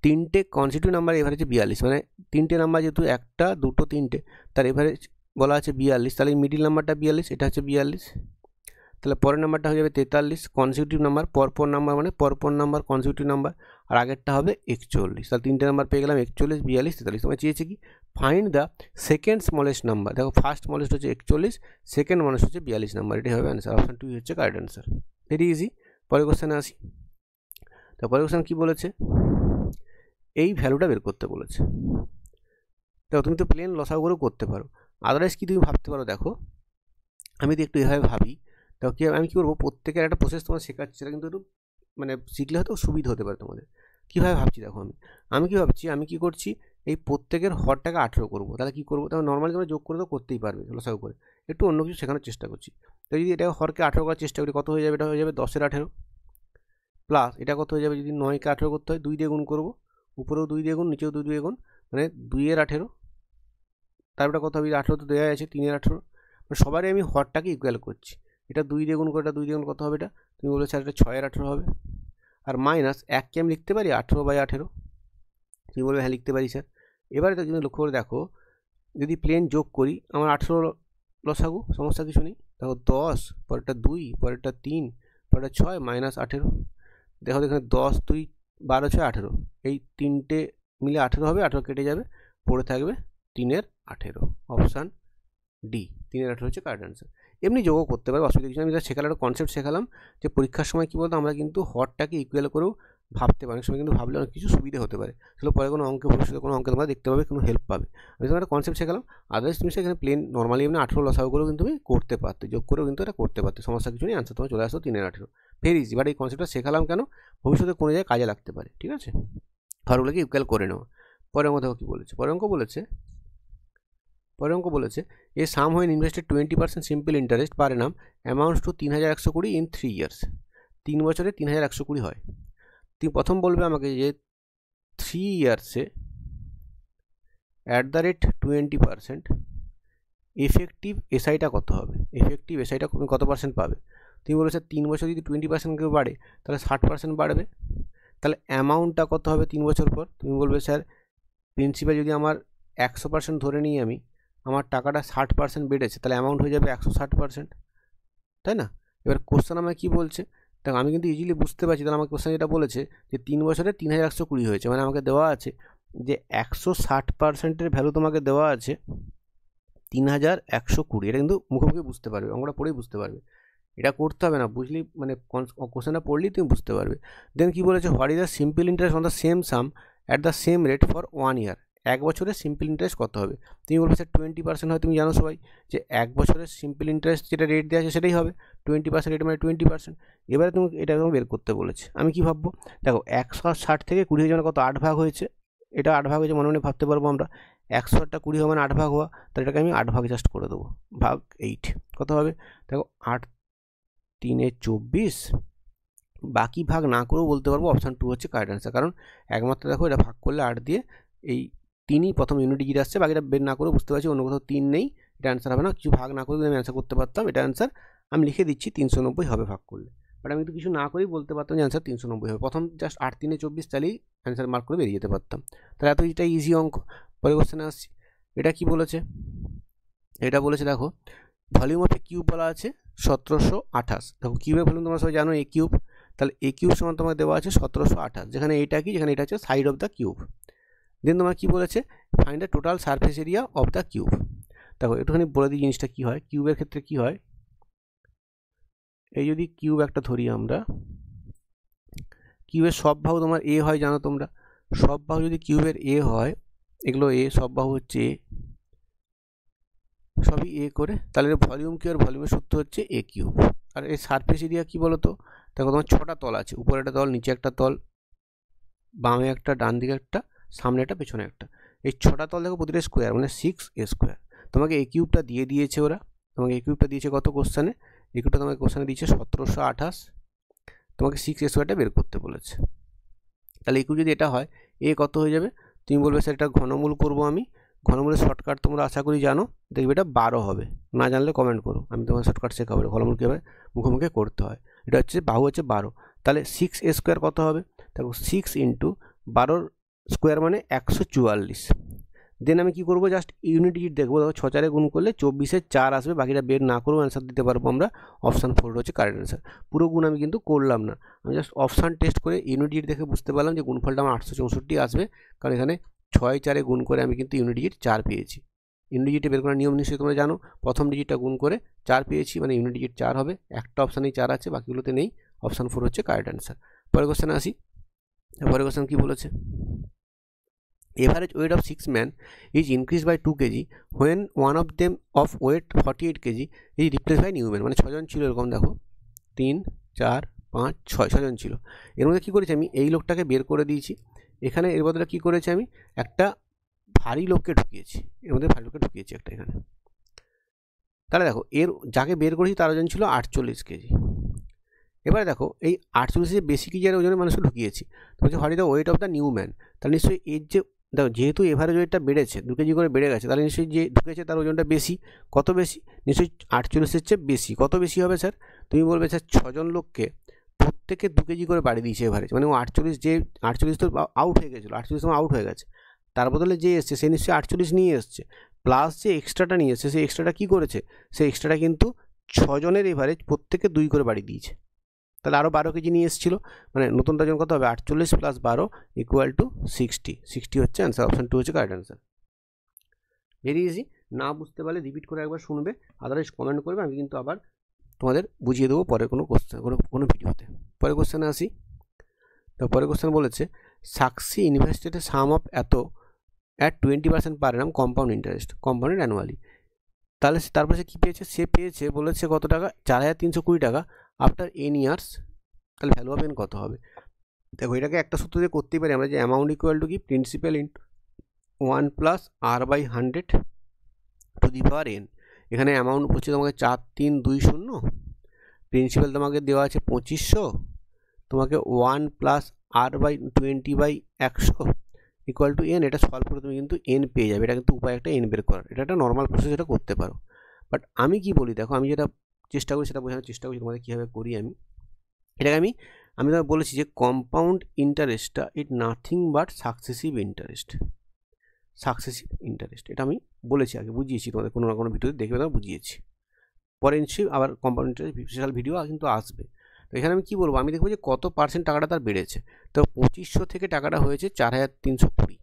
3টে কনসিকিউটিভ নাম্বার এভারেজে 42, মানে 3টে নাম্বার যেহেতু 1টা 2টো 3টে, তার এভারেজ বলা আছে 42, তাহলে মিডিল নাম্বারটা 42, এটা হচ্ছে 42। তাহলে পরের নাম্বারটা হয়ে যাবে 43, কনসিকিউটিভ নাম্বার, পরপর নাম্বার মানে পরপর নাম্বার কনসিকিউটিভ নাম্বার, আর আগেরটা হবে 41। তাহলে 3টে নাম্বার পেয়ে গেলাম 41 42 43। তোমার চেয়েছে কি, find the second smallest number. দেখো ফার্স্ট স্মলেস্ট হচ্ছে 41, সেকেন্ড স্মলেস্ট হচ্ছে 42 নাম্বার, এটাই হবে অ্যান্সার, অপশান 2 হচ্ছে কারেক্ট অ্যান্সার। Very easy. পরের কোশ্চেনে আসি। তো পরের কোশ্চেন কী বলেছে, এই ভ্যালুটা বের করতে বলেছে। দেখো তুমি তো প্লেন লসাগুলো করতে পারো, আদারওয়াইজ কি তুমি ভাবতে পারো, দেখো আমি যদি একটু এভাবে ভাবি, দেখো কি আমি কী করবো, প্রত্যেকের একটা প্রসেস তোমার শেখাচ্ছি, সেটা কিন্তু একটু মানে শিখলে হয়তো সুবিধা হতে পারে তোমাদের। কীভাবে ভাবছি দেখো, আমি কী ভাবছি, আমি কী করছি, এই প্রত্যেকের হরটাকে 18 করবো। তাহলে কী করবো, তাহলে নর্মালি তোমরা যোগ করে তো করতেই পারবে লসাগু করে, একটু অন্য কিছু শেখানোর চেষ্টা করছি। তো যদি এটা হরকে 18 করার চেষ্টা করি, কত হয়ে যাবে, এটা হয়ে যাবে 10-এর 18, প্লাস এটা কত হয়ে যাবে, যদি 9কে 18 করতে হয় 2 দিয়ে গুণ করবো, উপরেও 2 দিয়ে গুণ, নিচেও 2 দিয়ে গুণ, মানে 2-এর 18, তারপরে কত হবে, 18 তো দেওয়া আছে, 3-এর 18, মানে সবারই আমি হরটাকে ইকুয়াল করছি। এটা 2 দিয়ে গুণ করে, এটা 2 দিয়ে গুণ কত হবে, এটা তুমি বলেছো এটা 6-এর 18 হবে, আর মাইনাস 1কে আমি লিখতে পারি 18/18, তুমি বলবে হ্যাঁ লিখতে পারি স্যার। এবারে তো তুমি লক্ষ্য করে দেখো, যদি প্লেন যোগ করি আমার 18 লসাগু, সমস্যা কিছু নেই। দেখো 10, পরেরটা 2, পরেরটা 3, পরেরটা 6, মাইনাস 18, দেখো এখানে 10 2 12 6 18, এই 3টে মিলে 18 হবে, 18 কেটে যাবে, পড়ে থাকবে 3-এর 18, অপশান ডি, 3-এর 18 হচ্ছে কারেক্ট অ্যান্সার। এমনি যোগও করতে পারবে, অসুবিধা কিছু। আমি শেখালাম একটা কনসেপ্ট শেখালাম যে পরীক্ষার সময় কী বলতো, আমরা কিন্তু হরটাকে ইকুয়াল করেও ভাবতে পারি, অনেক সময় কিন্তু ভাবলে অনেক কিছু সুবিধা হতে পারে, তাহলে পরে কোনো অঙ্কে, ভবিষ্যতে কোনো অঙ্কে তোমরা দেখতে পাবে, কোনো হেল্প পাবে। আমি তোমার একটা কনসেপ্ট শেখালাম, আদার্স তুমি সেখানে প্লেন নর্মালি এমনি 18 লসাগু করেও কিন্তু তুমি করতে পারতে, যোগ করেও কিন্তু এটা করতে পারতে, সমস্যা কিছু নেই, আনসার তোমার চলে আসতো 3-এর 18, ভেরি ইজি। বাট এই কনসেপ্টটা শেখালাম কেন, ভবিষ্যতে কোনো জায়গায় কাজে লাগতে পারে, ঠিক আছে, হরগুলোকে ইকুয়াল করে নেওয়া। পরের মধ্যে কী বলেছে, পরের অঙ্ক বলেছে এ সাম হয়ে invested 20% simple interest per Anam amounts two 3120 in 3 years. 3 বছরে 3120 হয়। তুমি প্রথম বলবে আমাকে যে 3 ইয়ার্সে @20% এফেক্টিভ এসআইটা কত হবে, এফেক্টিভ এসআইটা তুমি কত পার্সেন্ট পাবে। তুমি বলেছো 3 বছর যদি 20% কেউ বাড়ে তাহলে 60% বাড়বে, তাহলে অ্যামাউন্টটা কত হবে 3 বছর পর? তুমি বলবে স্যার প্রিন্সিপাল যদি আমার 100% ধরে নিই আমি, আমার টাকাটা 60% বেড়েছে, তাহলে অ্যামাউন্ট হয়ে যাবে 160%, তাই না? এবার কোশ্চেন আমায় কী বলছে? দেখো আমি কিন্তু ইজিলি বুঝতে পারছি, তাহলে আমার কোশ্চেন যেটা বলেছে যে 3 বছরে 3120 হয়েছে, মানে আমাকে দেওয়া আছে যে 160%-এর ভ্যালু তোমাকে দেওয়া আছে 3120। এটা কিন্তু মুখে বুঝতে পারবে, অঙ্কটা পড়েই বুঝতে পারবে, এটা করতে হবে না, বুঝলেই মানে কোশ্চেনটা পড়লেই তুমি বুঝতে পারবে। দেন কি বলেছে, what is the simple interest on the same some at the same rate for 1 ইয়ার। 1 বছরের সিম্পল ইন্টারেস্ট কত হবে? তুমি বলবে স্যার 20% হয়, তুমি জানো সবাই যে 1 বছরের সিম্পল ইন্টারেস্ট যেটা রেট দেওয়া আছে সেটাই হবে 20%, রেট মানে 20%। এবারে তুমি এটা বের করতে বলেছে, আমি কি ভাববো? দেখো 160 থেকে 20 যেমন কত 8 ভাগ হয়েছে, এটা 8 ভাগ হয়েছে, মনে মনে ভাবতে পারবো আমরা 100টা 20 হবে মানে 8 ভাগ হওয়া, তাহলে এটাকে আমি 8 ভাগ জাস্ট করে দেবো, ভাগ 8 কত হবে? দেখো 8 3 24, বাকি ভাগ না করেও বলতে পারবো অপশান 2 হচ্ছে কারেক্ট অ্যান্সার, কারণ একমাত্র দেখো এটা ভাগ করলে 8 দিয়ে এই 3ই প্রথম ইউনিট ডিজিট আসছে, বাকিটা বের না করে বুঝতে পারছি অন্য কোথাও 3 নেই, এটা অ্যান্সার হবে না। কিছু ভাগ না করে আমি অ্যান্সার করতে পারতাম, এটা অ্যান্সার আমি লিখে দিচ্ছি 390 হবে ভাগ করলে, বাট আমি তো কিছু না করেই বলতে পারতাম যে অ্যান্সার 390 হবে, প্রথম জাস্ট 8 3 24 তাহলেই অ্যান্সার মার্ক করে বেরিয়ে যেতে পারতাম। তাহলে এত এটা ইজি অঙ্ক। পরে কোশ্চেনে আসছি, এটা কি বলেছে? এটা বলেছে দেখো ভলিউম অফ এ কিউব বলা আছে 1728। দেখো কিউবের ভলিউম তোমরা সবাই জানো এ কিউব, তাহলে এ কিউব সমান তোমাকে দেওয়া আছে 1728, যেখানে এটা কি, যেখানে এটা হচ্ছে সাইড অফ দ্য কিউব। দেন তোমার কি বলেছে, find the total surface area of the cube. দেখো একটুখানি বলে দিই জিনিসটা কি হয়, কিউবের ক্ষেত্রে কি হয়, এই যদি কিউব একটা ধরি আমরা, কিউবের সব বাহু তোমার এ হয় জানো তোমরা, সব বাহু যদি কিউবের এ হয়, এগুলো এ, সব বাহু হচ্ছে এ, সবই এ করে, তাহলে ভলিউম কি, আর ভলিউমের সূত্র হচ্ছে এ কিউব। আর এই সারফেস এরিয়া কি বলো তো? দেখো তোমার 6টা তল আছে, উপরে একটা তল, নিচে একটা তল, বামে একটা, ডান দিকে একটা, সামনে একটা, পেছনে একটা, এই 6টা তল দেখো প্রতিটা স্কোয়ার মানে 6a স্কোয়ার। তোমাকে এ কিউবটা দিয়ে দিয়েছে ওরা, তোমাকে এ কিউবটা দিয়েছে কত কোশ্চেনে? এ কিউবটা তোমাকে কোশ্চেনে দিয়েছে 1728, তোমাকে 6a স্কোয়ারটা বের করতে বলেছে। তাহলে এ কিউব যদি এটা হয়, এ কত হয়ে যাবে? তুমি বলবে স্যার এটা ঘনমূল করবো আমি, ঘনমূলের শর্টকাট তোমরা আশা করি জানো, দেখবে এটা 12 হবে, না জানলে কমেন্ট করো, আমি তোমার শর্টকাট শেখাবো ঘনমূল কীভাবে মুখে করতে হয়। এটা হচ্ছে বাহু হচ্ছে 12, তাহলে 6a স্কোয়ার কত হবে? দেখো 6 ইন্টু 12 স্কোয়ার মানে 144। দেন আমি কি করবো, জাস্ট ইউনিট ডিজিট দেখবো, দেখো 6 4 গুণ করলে 24-এর 4 আসবে, বাকিটা বের না করেও অ্যান্সার দিতে পারবো আমরা, অপশান 4 হচ্ছে কারেক্ট অ্যান্সার। পুরো গুণ আমি কিন্তু করলাম না, আমি জাস্ট অপশান টেস্ট করে ইউনিট ডিজিট দেখে বুঝতে পারলাম যে গুণফলটা আমার 864 আসবে, কারণ এখানে 6 4 গুণ করে আমি কিন্তু ইউনিট ডিজিট 4 পেয়েছি। ইউনিট ডিজিটে বের করার নিয়ম নিশ্চয়ই তোমরা জানো, প্রথম ডিজিটটা গুণ করে 4 পেয়েছি, মানে ইউনিট ডিজিট 4 হবে, একটা অপশানেই 4 আছে, বাকিগুলোতে নেই, অপশান 4 হচ্ছে কারেক্ট অ্যান্সার। পরের কোশ্চেনে আসি, পরের কোশ্চেন কি বলেছে, average weight of 6 men is increased by 2 kg when one of them of weight 48 kg is replaced by new man। মানে 6 জন ছিল এরকম, দেখো 3 4 5 6 6 জন ছিল, এর মধ্যে কী করেছি আমি, এই লোকটাকে বের করে দিয়েছি, এখানে এর বদলে কী করেছি আমি, একটা ভারী লোককে ঢুকিয়েছি, এর মধ্যে ভারী লোককে ঢুকিয়েছি একটা এখানে। তাহলে দেখো এর যাকে বের করেছি তার ওজন ছিল 48 কেজি। এবারে দেখো এই 48 বেশি কেজির ওজনের মানুষকে ঢুকিয়েছি, তো বলছে what is the weight of the new man. তাহলে নিশ্চয়ই এর যে, দেখো যেহেতু এভারেজ ওয়েটটা বেড়েছে 2 কেজি করে বেড়ে গেছে, তাহলে নিশ্চয়ই যে ঢুকেছে তার ওজনটা বেশি, কত বেশি? নিশ্চয়ই 48-এর চেয়ে বেশি, কত বেশি হবে স্যার? তুমি বলবে স্যার 6 জন লোককে প্রত্যেকে 2 কেজি করে বাড়ি দিয়েছে এভারেজ, মানে ও 48, যে 48 তো আউট হয়ে গেছিলো, 48 সময় আউট হয়ে গেছে, তার বদলে যে এসছে সে নিশ্চয়ই 48 নিয়ে এসছে, প্লাস যে এক্সট্রাটা নিয়ে এসছে, সেই এক্সট্রাটা কী করেছে, সেই এক্সট্রাটা কিন্তু 6 জনের এভারেজ প্রত্যেকে 2 করে বাড়ি দিয়েছে, তাহলে আরও 12 কেজি নিয়ে এসেছিলো, মানে নতুনটার জন্য কত হবে, 48 + 12 = 60, 60 হচ্ছে অ্যান্সার, অপশান 2 হচ্ছে কারেক্ট অ্যান্সার। ভেরি ইজি, না বুঝতে পারলে রিপিট করে একবার শুনবে, আদারওয়াইজ কমেন্ট করবে, আমি কিন্তু আবার তোমাদের বুঝিয়ে দেবো পরের কোনো কোশ্চেন, কোনো ভিডিওতে। পরের কোশ্চেনে আসি, তো পরের কোশ্চেন বলেছে সাকসি ইনভেস্টেড সাম অফ এত at 20% per annum compound interest compounded annually. তাহলে তারপরে সে কী পেয়েছে, সে পেয়েছে বলেছে কত টাকা, 4320 টাকা আফটার n ইয়ার্স। তাহলে ভ্যালু অফ n কত হবে? দেখো এটাকে একটা সূত্র দিয়ে করতেই পারি আমরা, যে অ্যামাউন্ট ইকুয়াল টু কি, principal into 1 + r/100 to the power n। এখানে অ্যামাউন্ট হচ্ছে তোমাকে 4320, প্রিন্সিপাল তোমাকে দেওয়া আছে 2500, তোমাকে 1 + r/20/100 ইকুয়াল টু n। এটা সলভ করে তুমি কিন্তু n পেয়ে যাবে, এটা কিন্তু উপায় একটা n বের করার, এটা একটা নর্মাল প্রসেস, এটা করতে পারো। বাট আমি কি বলি, দেখো আমি যেটা চেষ্টা করি সেটা বোঝানোর চেষ্টা করছি তোমাদের কীভাবে করি আমি। এটাকে আমি আমি তোমায় বলেছি যে কম্পাউন্ড ইন্টারেস্টটা it nothing but successive interest, এটা আমি বলেছি আগে, বুঝিয়েছি তোমাদের কোনো না কোনো ভিডিওতে দেখবে তোমায় বুঝিয়েছি। পরে নিশ্চয়ই আবার কম্পাউন্ড ইন্টারেস্ট স্পেশাল ভিডিও কিন্তু আসবে। তো এখানে আমি কী বলবো, আমি দেখবো যে কত পার্সেন্ট টাকাটা তার বেড়েছে। তো 2500 থেকে টাকাটা হয়েছে 4320,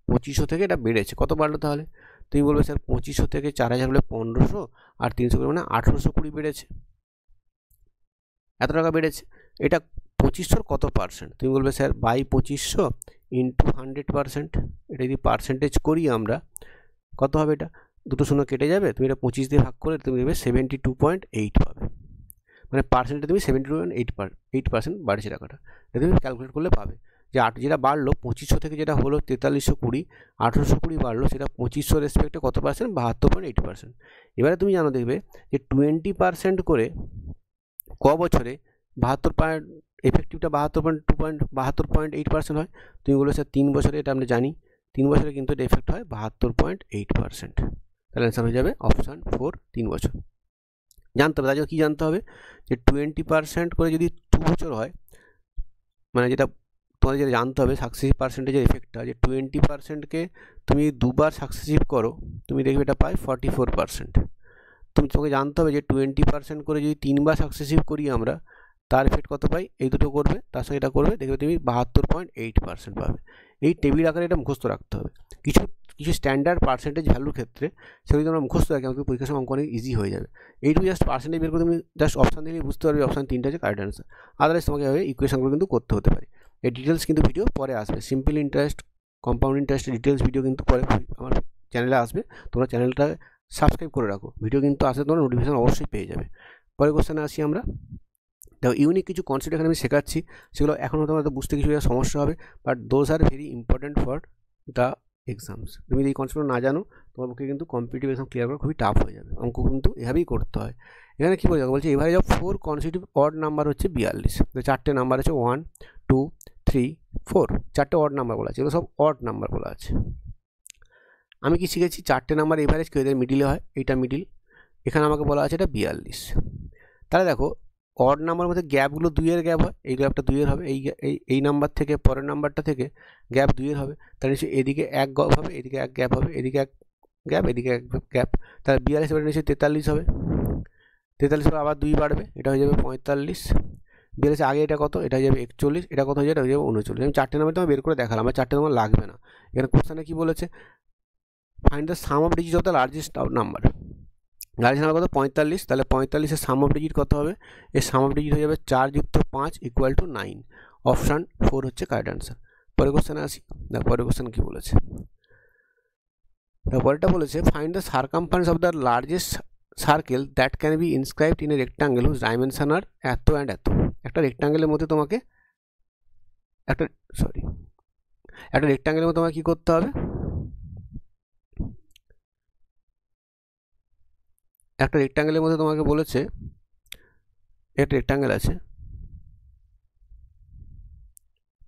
2500 থেকে এটা বেড়েছে, কত বাড়লো তাহলে? তুমি বলবে স্যার 2500 থেকে 4000 হলে 1500, আর 300 মানে 1820 বেড়েছে, এত টাকা বেড়েছে। এটা 2500 কত পার্সেন্ট? তুমি বলবে স্যার বাই 2500 ইন্টু 100%, এটা যদি পার্সেন্টেজ করি আমরা কত হবে? এটা দুটো শূন্য কেটে যাবে, তুমি এটা 25 দিয়ে ভাগ করে তুমি দেবে 72.8 পাবে, মানে পার্সেন্টে তুমি 72.8% বাড়ছে টাকাটা, এটা তুমি ক্যালকুলেট করলে পাবে যে যেটা বাড়লো 2500 থেকে যেটা হলো 4320, 1820 বাড়লো, সেটা 2500 রেসপেক্টে কত পার্সেন্ট? 72.8%। এবারে তুমি জানো দেখবে যে 20% করে ক বছরে 72 এফেক্টিভটা 72.8% হয়। তুমি বলো স্যার 3 বছরে, এটা আমরা জানি 3 বছরে কিন্তু এটা এফেক্ট হয় 72.8%। তাহলে অ্যান্সার হয়ে যাবে অপশান 4, 3 বছর। জানতে হবে, তার জন্য কী জানতে হবে যে 20% করে যদি 2 বছর হয়, মানে যেটা তোমাদের যেটা জানতে হবে সাকসেসিভ পার্সেন্টেজের এফেক্টটা, যে 20%কে তুমি দুবার সাকসেসিভ করো, তুমি দেখবে এটা পাই 44%। তোমাকে জানতে হবে যে 20% করে যদি 3 বার সাকসেসিভ করি আমরা, তার এফেক্ট কত পাই? এই দুটো করবে, তার সঙ্গে এটা করবে, দেখবে তুমি 72.8% পাবে। এই টেবিল আকারে এটা মুখস্থ রাখতে হবে। কিছু স্ট্যান্ডার্ড পার্সেন্টেজ ভ্যালুর ক্ষেত্রে সেগুলো তোমরা মুখস্থ রাখি, আমাকে পরীক্ষার সময় অঙ্ক অনেক ইজি হয়ে যাবে। এইটুকু জাস্ট পার্সেন্টেজ বের করে তুমি জাস্ট অপশান দিলেই বুঝতে পারবে অপশান 3টা হচ্ছে কারেক্ট অ্যান্সার। আদারওয়াইজ তোমাকে এভাবে ইকুয়েশনগুলো কিন্তু করতে হতে পারে। এই ডিটেলস কিন্তু ভিডিও পরে আসবে, সিম্পল ইন্টারেস্ট, কম্পাউন্ড ইন্টারেস্টের ডিটেলস ভিডিও কিন্তু পরে আমার চ্যানেলে আসবে। তোমরা চ্যানেলটা সাবস্ক্রাইব করে রাখো, ভিডিও কিন্তু আসলে তোমরা নোটিফিকেশন অবশ্যই পেয়ে যাবে। পরের কোশ্চেনে আসি আমরা। দেখো ইউনিক কিছু কনসেপ্ট এখানে আমি শেখাচ্ছি, সেগুলো এখন তোমার বুঝতে কিছু সমস্যা হবে, but those are very important for the exams. তুমি যদি এই কনসেপ্ট না জানো, তোমার পক্ষে কিন্তু কম্পিটিটিভ এক্সাম ক্লিয়ার করা খুবই টাফ হয়ে যাবে। অঙ্ক কিন্তু এভাবেই করতে হয়। এখানে কী বলছে average of 4 consecutive odd number হচ্ছে 42। তো 4টে নাম্বার আছে 1, 2, 3, 4, 4টে অড নাম্বার বলা আছে, এগুলো সব অড নাম্বার বলা আছে। আমি কি শিখেছি? 4টে নাম্বার এভারেজ কেউ এদের মিডিলে হয়, এইটা মিডিল, এখানে আমাকে বলা আছে এটা 42। তাহলে দেখো অড নাম্বারের মধ্যে গ্যাপগুলো 2-এর গ্যাপ হয়, এই গ্যাপটা 2-এর হবে, এই নাম্বার থেকে পরের নাম্বারটা থেকে গ্যাপ 2-এর হবে, তাহলে নিশ্চয়ই এদিকে 1 গ্যাপ হবে, এদিকে 1 গ্যাপ হবে, এদিকে 1 গ্যাপ, এদিকে 1 গ্যাপ, তাহলে 42 এবারে নিশ্চয়ই 43 হবে, 43 পর আবার 2 বাড়বে, এটা হয়ে যাবে 45। 42 আগে এটা কত? এটা হয়ে যাবে 41, এটা কত হয়ে যাবে? এটা হয়ে যাবে 39। আমি 4টে নাম্বার তোমার বের করে দেখালাম, আমার 4টে নাম্বার লাগবে না। এখানে কোশ্চেনে কী বলেছে? Find the some of digit of the largest number. Largest number কত? 45। তাহলে 45-এর সাম অফ ডিজিট কত হবে? এর সাম অফ ডিজিট হয়ে যাবে 4 + 5 = 9। অপশান 4 হচ্ছে কারেক্ট অ্যান্সার। পরের কোশ্চেনে আসি। দেখো পরের কোশ্চেন কী বলেছে। পরেরটা বলেছে find the circumference of the largest circle that can be inscribed in a rectangle whose dimension are এত অ্যান্ড এত। একটা রেক্টাঙ্গেলের মধ্যে তোমাকে একটা রেক্টাঙ্গেলের মধ্যে তোমাকে কী করতে হবে? একটা রেক্টাঙ্গেলের মধ্যে তোমাকে বলেছে, একটা রেক্টাঙ্গেল আছে,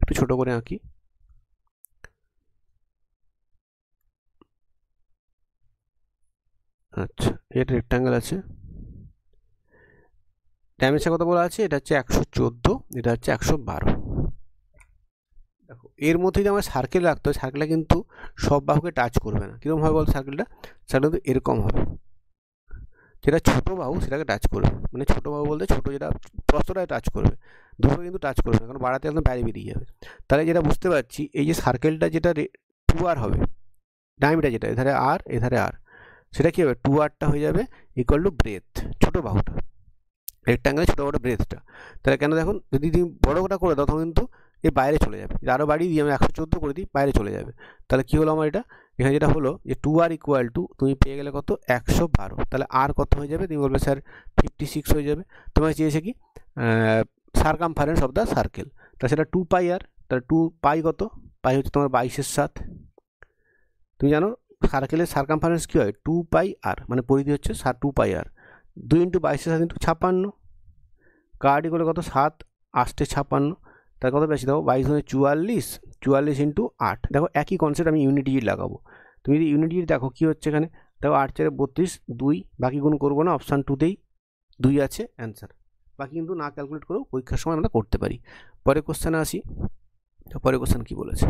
একটু ছোট করে আঁকি। আচ্ছা, এটা রেক্টাঙ্গেল আছে, ডাইমেনশন কত বলা আছে? এটা হচ্ছে 114, এটা হচ্ছে 112। দেখো এর মধ্যে যদি আমার সার্কেল রাখতে হয়, সার্কেলটা কিন্তু সব বাহুকে টাচ করবে না। কীরকম হবে বল? সার্কেলটা কিন্তু এরকম হবে, যেটা ছোটো বাহু সেটাকে টাচ করবে, মানে ছোটো বাহু বলতে ছোটো যেটা প্রস্থটাকে টাচ করবে, দুটো কিন্তু টাচ করবে না, কারণ বাড়াতে একদম বাইরে বেরিয়ে যাবে। তাহলে যেটা বুঝতে পারছি, এই যে সার্কেলটা যেটা 2r হবে, ডায়ামিটার যেটা এধারে r এধারে r, সেটা কী হবে? 2rটা হয়ে যাবে ইকুয়াল টু ব্রেথ, ছোটো বাহুটা, রেক্টাঙ্গেলের ছোটো বড়ো ব্রেথটা। তাহলে কেন দেখুন, যদি তুমি বড়োটা করে দাও তখন কিন্তু এর বাইরে চলে যাবে, আরও বাড়িয়ে দিই আমি 114 করে দিই, বাইরে চলে যাবে। তাহলে কী হলো আমার এটা? এখানে যেটা হলো যে 2r = তুমি পেয়ে গেলে কত? 112। তাহলে আর কত হয়ে যাবে? তুমি বলবে স্যার 56 হয়ে যাবে। তোমাকে চেয়েছে কি? সারকামফারেন্স অফ দ্য সার্কেল, তা সেটা 2πr। তাহলে 2π কত? পাই হচ্ছে তোমার 22/7। তুমি জানো সার্কেলের সারকামফারেন্স কী হয়? 2πr, মানে পরিধি হচ্ছে 2πr। 2 × 22/7 × 56, কার্ডি করলে কত? 7 8 56, তার কত বেশি? দেখো 22 × 44, 44 × 8। দেখো একই কনসেপ্ট, আমি ইউনিট ডিজিট লাগাবো। তুমি যদি ইউনিট ডিজিট দেখো কী হচ্ছে এখানে, দেখো 8 × 4 = 32, 2, বাকি গুণ করবো না, অপশান 2তেই 2 আছে অ্যান্সার। বাকি কিন্তু না ক্যালকুলেট করেও পরীক্ষার সময় আমরা করতে পারি। পরে কোশ্চেনে আসি। পরে কোশ্চেন কি বলেছে,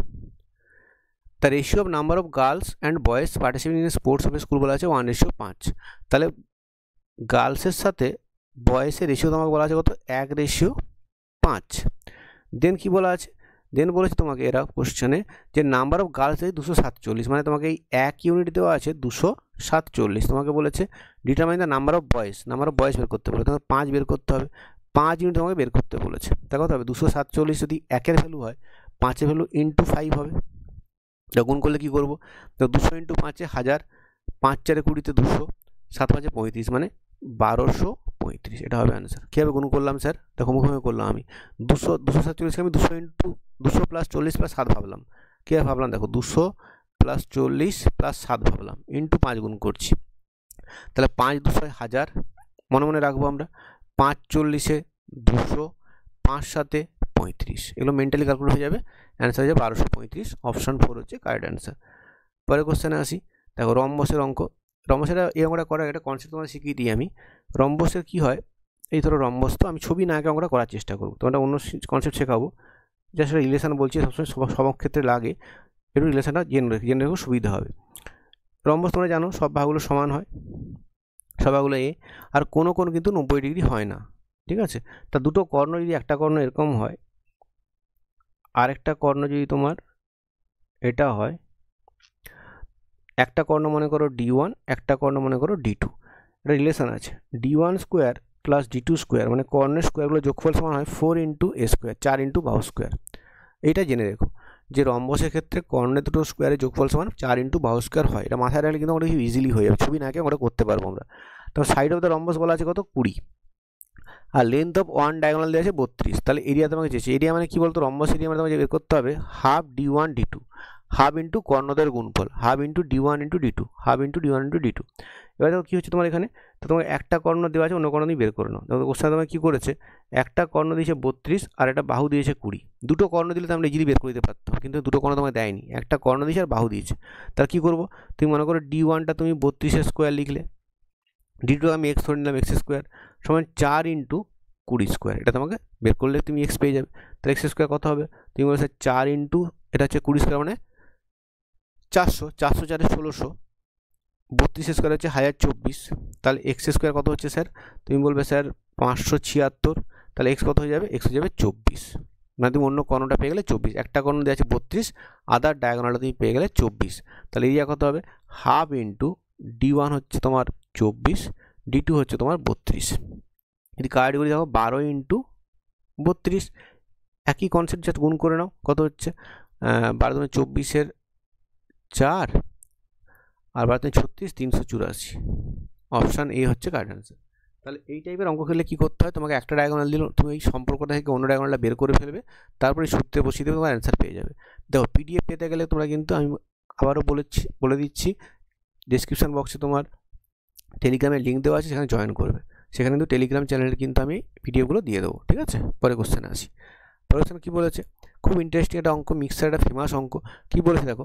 the ratio of number of girls and boys participating in sports of school বলা আছে 1:5। তাহলে গার্লসের সাথে বয়েসের রেশিও তোমাকে বলা আছে কত, 1:5। দেন কি বলা আছে, দেন বলেছে তোমাকে এরা কোশ্চেনে যে নাম্বার অফ গার্লস আছে 247, মানে তোমাকে এই 1 ইউনিট দেওয়া আছে 247। তোমাকে বলেছে ডিটারমাইন দ্য নাম্বার অফ বয়েস বের করতে বলে, তোমাকে 5 বের করতে হবে, 5 ইউনিট তোমাকে বের করতে বলেছে। দেখো কত হবে, 247 যদি 1-এর ভ্যালু হয়, 5-এর ভ্যালু ইন্টু 5 হবে। গুণ করলে কি করবো, তো 200 ইন্টু 5 1000, 5-4 20, 200, 7-5 35, মানে 1235। এটা হবে অ্যান্সার। কীভাবে গুণ করলাম স্যার, দেখো মুখোমুখি করলাম আমি 247কে আমি 200 ইন্টু 200 প্লাস 40 প্লাস 7 ভাবলাম। কীভাবে ভাবলাম দেখো, 200 প্লাস 40 প্লাস 7 ভাবলাম, ইন্টু 5 গুণ করছি। তাহলে 5 200 1000, মনে মনে রাখবো আমরা। 5 40-এ 200, 5 7-এ 35, এগুলো মেন্টালি ক্যালকুলেট হয়ে যাবে, অ্যান্সার হয়ে যাবে 1235। অপশান 4 হচ্ছে কারেক্ট অ্যান্সার। পরে কোশ্চেনে আসি। দেখো রম্বসের অঙ্ক, রম্বসের এই অঙ্কটা করার একটা কনসেপ্ট তোমাদের শিখিয়ে দিই আমি। রম্বসের কি হয়, এই ধরো রম্বস, তো আমি ছবি না আঁকে অঙ্কটা করার চেষ্টা করবো, তোমার অন্য কনসেপ্ট শেখাবো। জাস্ট রিলেশান বলছি, সবসময় সব ক্ষেত্রে লাগে, একটু রিলেশানটা জেনে রেখে সুবিধা হবে। রম্বস তোমরা জানো সব ভাগগুলো সমান হয়, সব ভাগগুলো এ, আর কোনো কিন্তু 90 ডিগ্রি হয় না, ঠিক আছে। তা দুটো কর্ণ যদি একটা কর্ণ এরকম হয়, আরেকটা কর্ণ যদি তোমার এটা হয়, একটা কর্ণ মনে করো D1, একটা কর্ণ মনে করো D2, এটা রিলেশন আছে। D1 square plus D2 square, মানে কর্ণের স্কোয়ারগুলো যোগফল সমান হয় 4 ইন্টু এ স্কোয়ার, 4 ইন্টু বাহু স্কোয়ার। এইটা জেনে রেখো যে রম্বসের ক্ষেত্রে কর্ণের দুটো স্কোয়ারের যোগফল সমান 4 ইন্টু বাহু স্কোয়ার হয়। এটা মাথায় রাখলে কিন্তু আমরা ইজিলি হয়ে যাবে, ছবি না আঁকে আমরা করতে পারবো আমরা। তো সাইড অফ দ্য রম্বস বলা আছে কত, 20, আর লেন্থ অফ ওয়ান ডায়াগোনাল দেওয়া আছে 32। তাহলে এরিয়া তোমাকে চেয়েছে, এরিয়া মানে কি বলতো, রম্বস এরিয়া মানে তোমাকে বের করতে হবে half D1 D2, half into কর্ণদের গুণফল, half into D1 into D2, half into D1 into D2। এবার দেখো কী হচ্ছে তোমার এখানে, তো তোমার একটা কর্ণ দেওয়া আছে, অন্য কর্ণ দিয়ে বের করে নাও। দেখো কোশ্চেন তোমার কী করেছে, একটা কর্ণ দিয়েছে 32 আর একটা বাহু দিয়েছে 20। দুটো কর্ণ দিলে তো আমরা ইজিলি বের করে দিতে পারতাম, কিন্তু দুটো কর্ণ তোমাকে দেয়নি, একটা কর্ণ দিয়েছে আর বাহু দিয়েছে। তাহলে কী করবো, তুমি মনে করো D1টা তুমি 32 স্কোয়ার লিখলে, D2 আমি এক্স ধরে নিলাম, এক্স স্কোয়ার সমান 4 ইন্টু 20 স্কোয়ার, এটা তোমাকে বের করলে তুমি এক্স পেয়ে যাবে। তাহলে এক্স স্কোয়ার কত হবে, তুমি বলছো 4 ইন্টু, এটা হচ্ছে 20 স্কোয়ার মানে 400, 400 4 1600, 32 স্কোয়ার হচ্ছে 1024। তাহলে এক্স স্কোয়ার কত হচ্ছে স্যার, তুমি বলবে স্যার 576, তাহলে এক্স কত হয়ে যাবে, এক্স হয়ে যাবে 24, মানে তুমি অন্য কর্ণটা পেয়ে গেলে 24, একটা কর্ণ দেওয়া আছে 32, আদার ডায়াগোনালটা তুমি পেয়ে গেলে 24। তাহলে এরিয়া কত হবে, হাফ ইন্টু D1 হচ্ছে তোমার 24, D2 হচ্ছে তোমার 32। যদি কার্ড করে দেখো 12 ইন্টু 32, একই কনসেপ্ট, জাস্ট গুণ করে নাও, কত হচ্ছে 12 × 24 4, আর 12 × 36 384। অপশান এ হচ্ছে কারেক্ট অ্যান্সার। তাহলে এই টাইপের অঙ্ক খেললে কী করতে হয়, তোমাকে একটা ডায়াগোনাল দিল, তুমি এই সম্পর্কটা থেকে অন্য ডায়াগোনালটা বের করে ফেলবে, তারপরে সূত্রে বসিয়ে দেবে, তোমার অ্যান্সার পেয়ে যাবে। দেখো PDF পেতে গেলে তোমরা কিন্তু, আমি আবারও বলে দিচ্ছি, ডেসক্রিপশান বক্সে তোমার টেলিগ্রামের লিঙ্ক দেওয়া আছে, সেখানে জয়েন করবে, সেখানে কিন্তু টেলিগ্রাম চ্যানেলে কিন্তু আমি PDFগুলো দিয়ে দেবো, ঠিক আছে। পরে কোশ্চেনে আসি। পরে কোশ্চেন কী বলেছে, খুব ইন্টারেস্টিং একটা অঙ্ক, মিক্সার একটা ফেমাস অঙ্ক। কী বলেছে দেখো,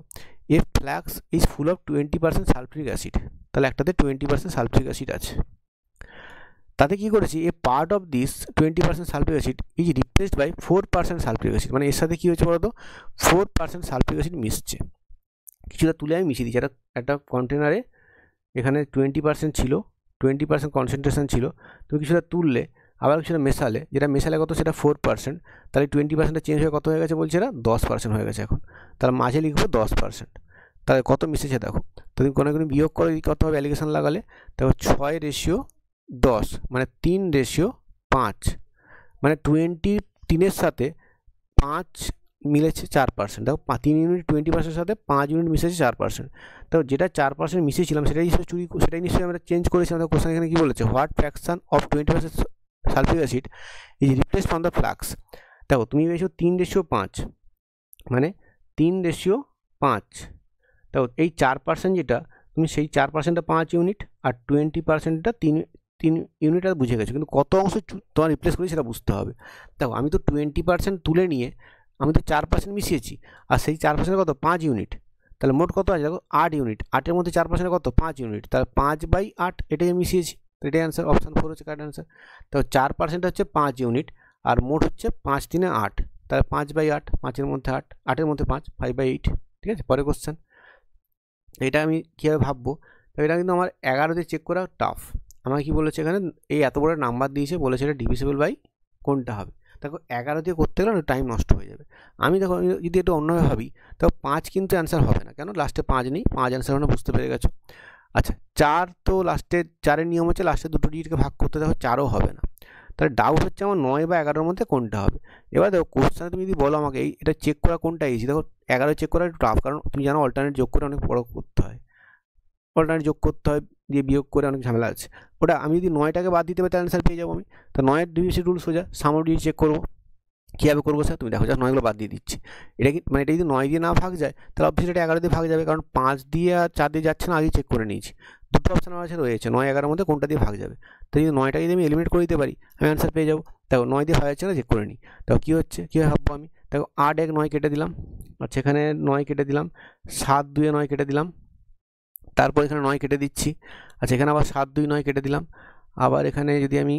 a flask is full of 20% sulphuric acid. তাহলে একটাতে 20% সালফ্রিক অ্যাসিড আছে, তাতে কী করেছি, a part of this 20% sulphuric acid is replaced by 4% sulphuric acid, মানে এর সাথে কী হয়েছে বলতো, 4% সালফ্রিক অ্যাসিড মিশছে। কিছুটা তুলে আমি মিশিয়ে দিচ্ছি, একটা কন্টেনারে এখানে 20% ছিল, 20% কনসেন্ট্রেশন ছিল, তুমি কিছুটা তুললে আবার কিছুটা মেশালে, যেটা মেশালে কত, সেটা 4%, তাহলে 20%টা চেঞ্জ হয়ে কত হয়ে গেছে বলছে, না 10% হয়ে গেছে এখন। তাহলে মাঝে লিখবো 10%, তাহলে কত মিশেছে দেখো, তো তুমি কোনো বিয়োগ করে কত হবে, অ্যালিগেশন লাগালে দেখো 6:10, মানে 3:5, মানে 23-এর সাথে 5 মিলেছে 4%। দেখো 3 ইউনিট 20%-এর সাথে 5 ইউনিট মিশেছে 4%। তো যেটা 4% মিশিয়েছিলাম সেটাই নিশ্চয়ই আমরা চেঞ্জ করেছিলাম। তো কোশ্চেন এখানে কী বলেছে, what fraction of 20% sulphuric acid is replace from the flux. দেখো তুমি পেয়েছো 3:5, মানে 3:5। দেখো এই 4% যেটা, তুমি সেই 4%টা 5 ইউনিট, আর 20%টা 3 ইউনিট, আর বুঝে গেছো, কিন্তু কত অংশ তোমার রিপ্লেস করি সেটা বুঝতে হবে। দেখো আমি তো 20% তুলে নিয়ে আমি তো 4% মিশিয়েছি, আর সেই 4% কত, 5 ইউনিট, তাহলে মোট কত আছে দেখো 8 ইউনিট, 8-এর মধ্যে 4% কত, 5 ইউনিট, তাহলে 5/8 এটাই মিশিয়েছি, তো এটাই অ্যান্সার, অপশান 4 হচ্ছে কারেক্ট অ্যান্সার। তো 4% হচ্ছে 5 ইউনিট, আর মোট হচ্ছে 5 3 8, তাহলে 5/8, 5-এর মধ্যে 8, 8-এর মধ্যে 5, 5/8। ঠিক আছে, পরের কোশ্চেন। এটা আমি কীভাবে ভাববো, তো এটা কিন্তু আমার 11 দিয়ে চেক করা টাফ। আমাকে কি বলেছে এখানে, এই এত বড় নাম্বার দিয়েছে, বলেছে এটা ডিভিজিবল বাই কোনটা হবে। দেখো 11 দিয়ে করতে গেলে টাইম নষ্ট হয়ে যাবে। আমি দেখো যদি একটু অন্যভাবে ভাবি, তো 5 কিন্তু অ্যান্সার হবে না, কেন লাস্টে 5 নেই, 5 অ্যান্সার মানে বুঝতে পেরে গেছো। আচ্ছা 4, তো লাস্টে 4-এর নিয়ম হচ্ছে লাস্টে দুটো ডিজিটকে ভাগ করতে, দেখো 4ও হবে না। তাহলে ডাউট হচ্ছে আমার 9 বা 11-এর মধ্যে কোনটা হবে। এবার দেখো কোশ্চেনে তুমি যদি বলো আমাকে এটা চেক করা কোনটা ইজি, দেখো 11 চেক করা একটু টাফ, কারণ তুমি জানো অল্টারনেট যোগ করে অনেক বড় করতে হয়, অল্টারনেট যোগ করতে হয়, দিয়ে বিয়োগ করে অনেক ঝামেলা আছে। ওটা আমি যদি 9টাকে বাদ দিতে পারি তাহলে অ্যান্সার পেয়ে যাবো আমি। তো 9-এর ডিভিশন রুল সোজা, সামর দিয়ে চেক করবো। কীভাবে করবো স্যার, তুমি দেখো যা 9গুলো বাদ দিয়ে দিচ্ছি, এটা কি মানে এটা যদি 9 দিয়ে না ভাগ যায় তাহলে অবশ্যই এটা 11 দিয়ে ভাগ যাবে, কারণ 5 দিয়ে আর 4 দিয়ে যাচ্ছে না, আগেই চেক করে নিয়েছি। দুটো অপশান আমার কাছে রয়েছে, 9 11-এর মধ্যে কোনটা দিয়ে ভাগ যাবে। তো যদি 9টাকে যদি আমি এলিমিনেট করে দিতে পারি আমি অ্যান্সার পেয়ে যাবো। দেখো 9 দিয়ে ভাগ যাচ্ছে না, চেক করে নিই। দেখো কী হচ্ছে, কীভাবে ভাববো আমি, দেখো 8 1 9 কেটে দিলাম, আচ্ছা এখানে 9 কেটে দিলাম, 7 2 9 কেটে দিলাম, তারপর এখানে 9 কেটে দিচ্ছি, আচ্ছা এখানে আবার 7 2 9 কেটে দিলাম, আবার এখানে যদি আমি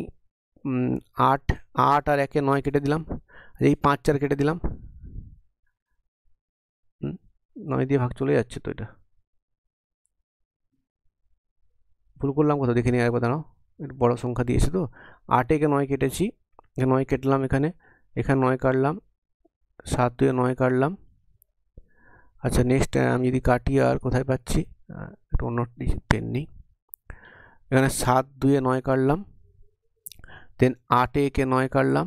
8 8 আর 1-এ 9 কেটে দিলাম, এই 5 4 কেটে দিলাম, 9 দিয়ে ভাগ চলে যাচ্ছে, তো এটা ভুল করলাম কোথাও দেখে নিই আরেকবার, দাঁড়াও একটু বড় সংখ্যা দিয়েছে তো। 8-এ 9 কেটেছি, 9 কেটলাম, এখানে 9 কাটলাম, 7 2 9 কাটলাম। আচ্ছা নেক্সট আমি যদি কাটি আর কোথায় পাচ্ছি, একটু অন্য পেন নিই, এখানে 7 2 9 কাটলাম, দেন 8-এ 9 কাটলাম,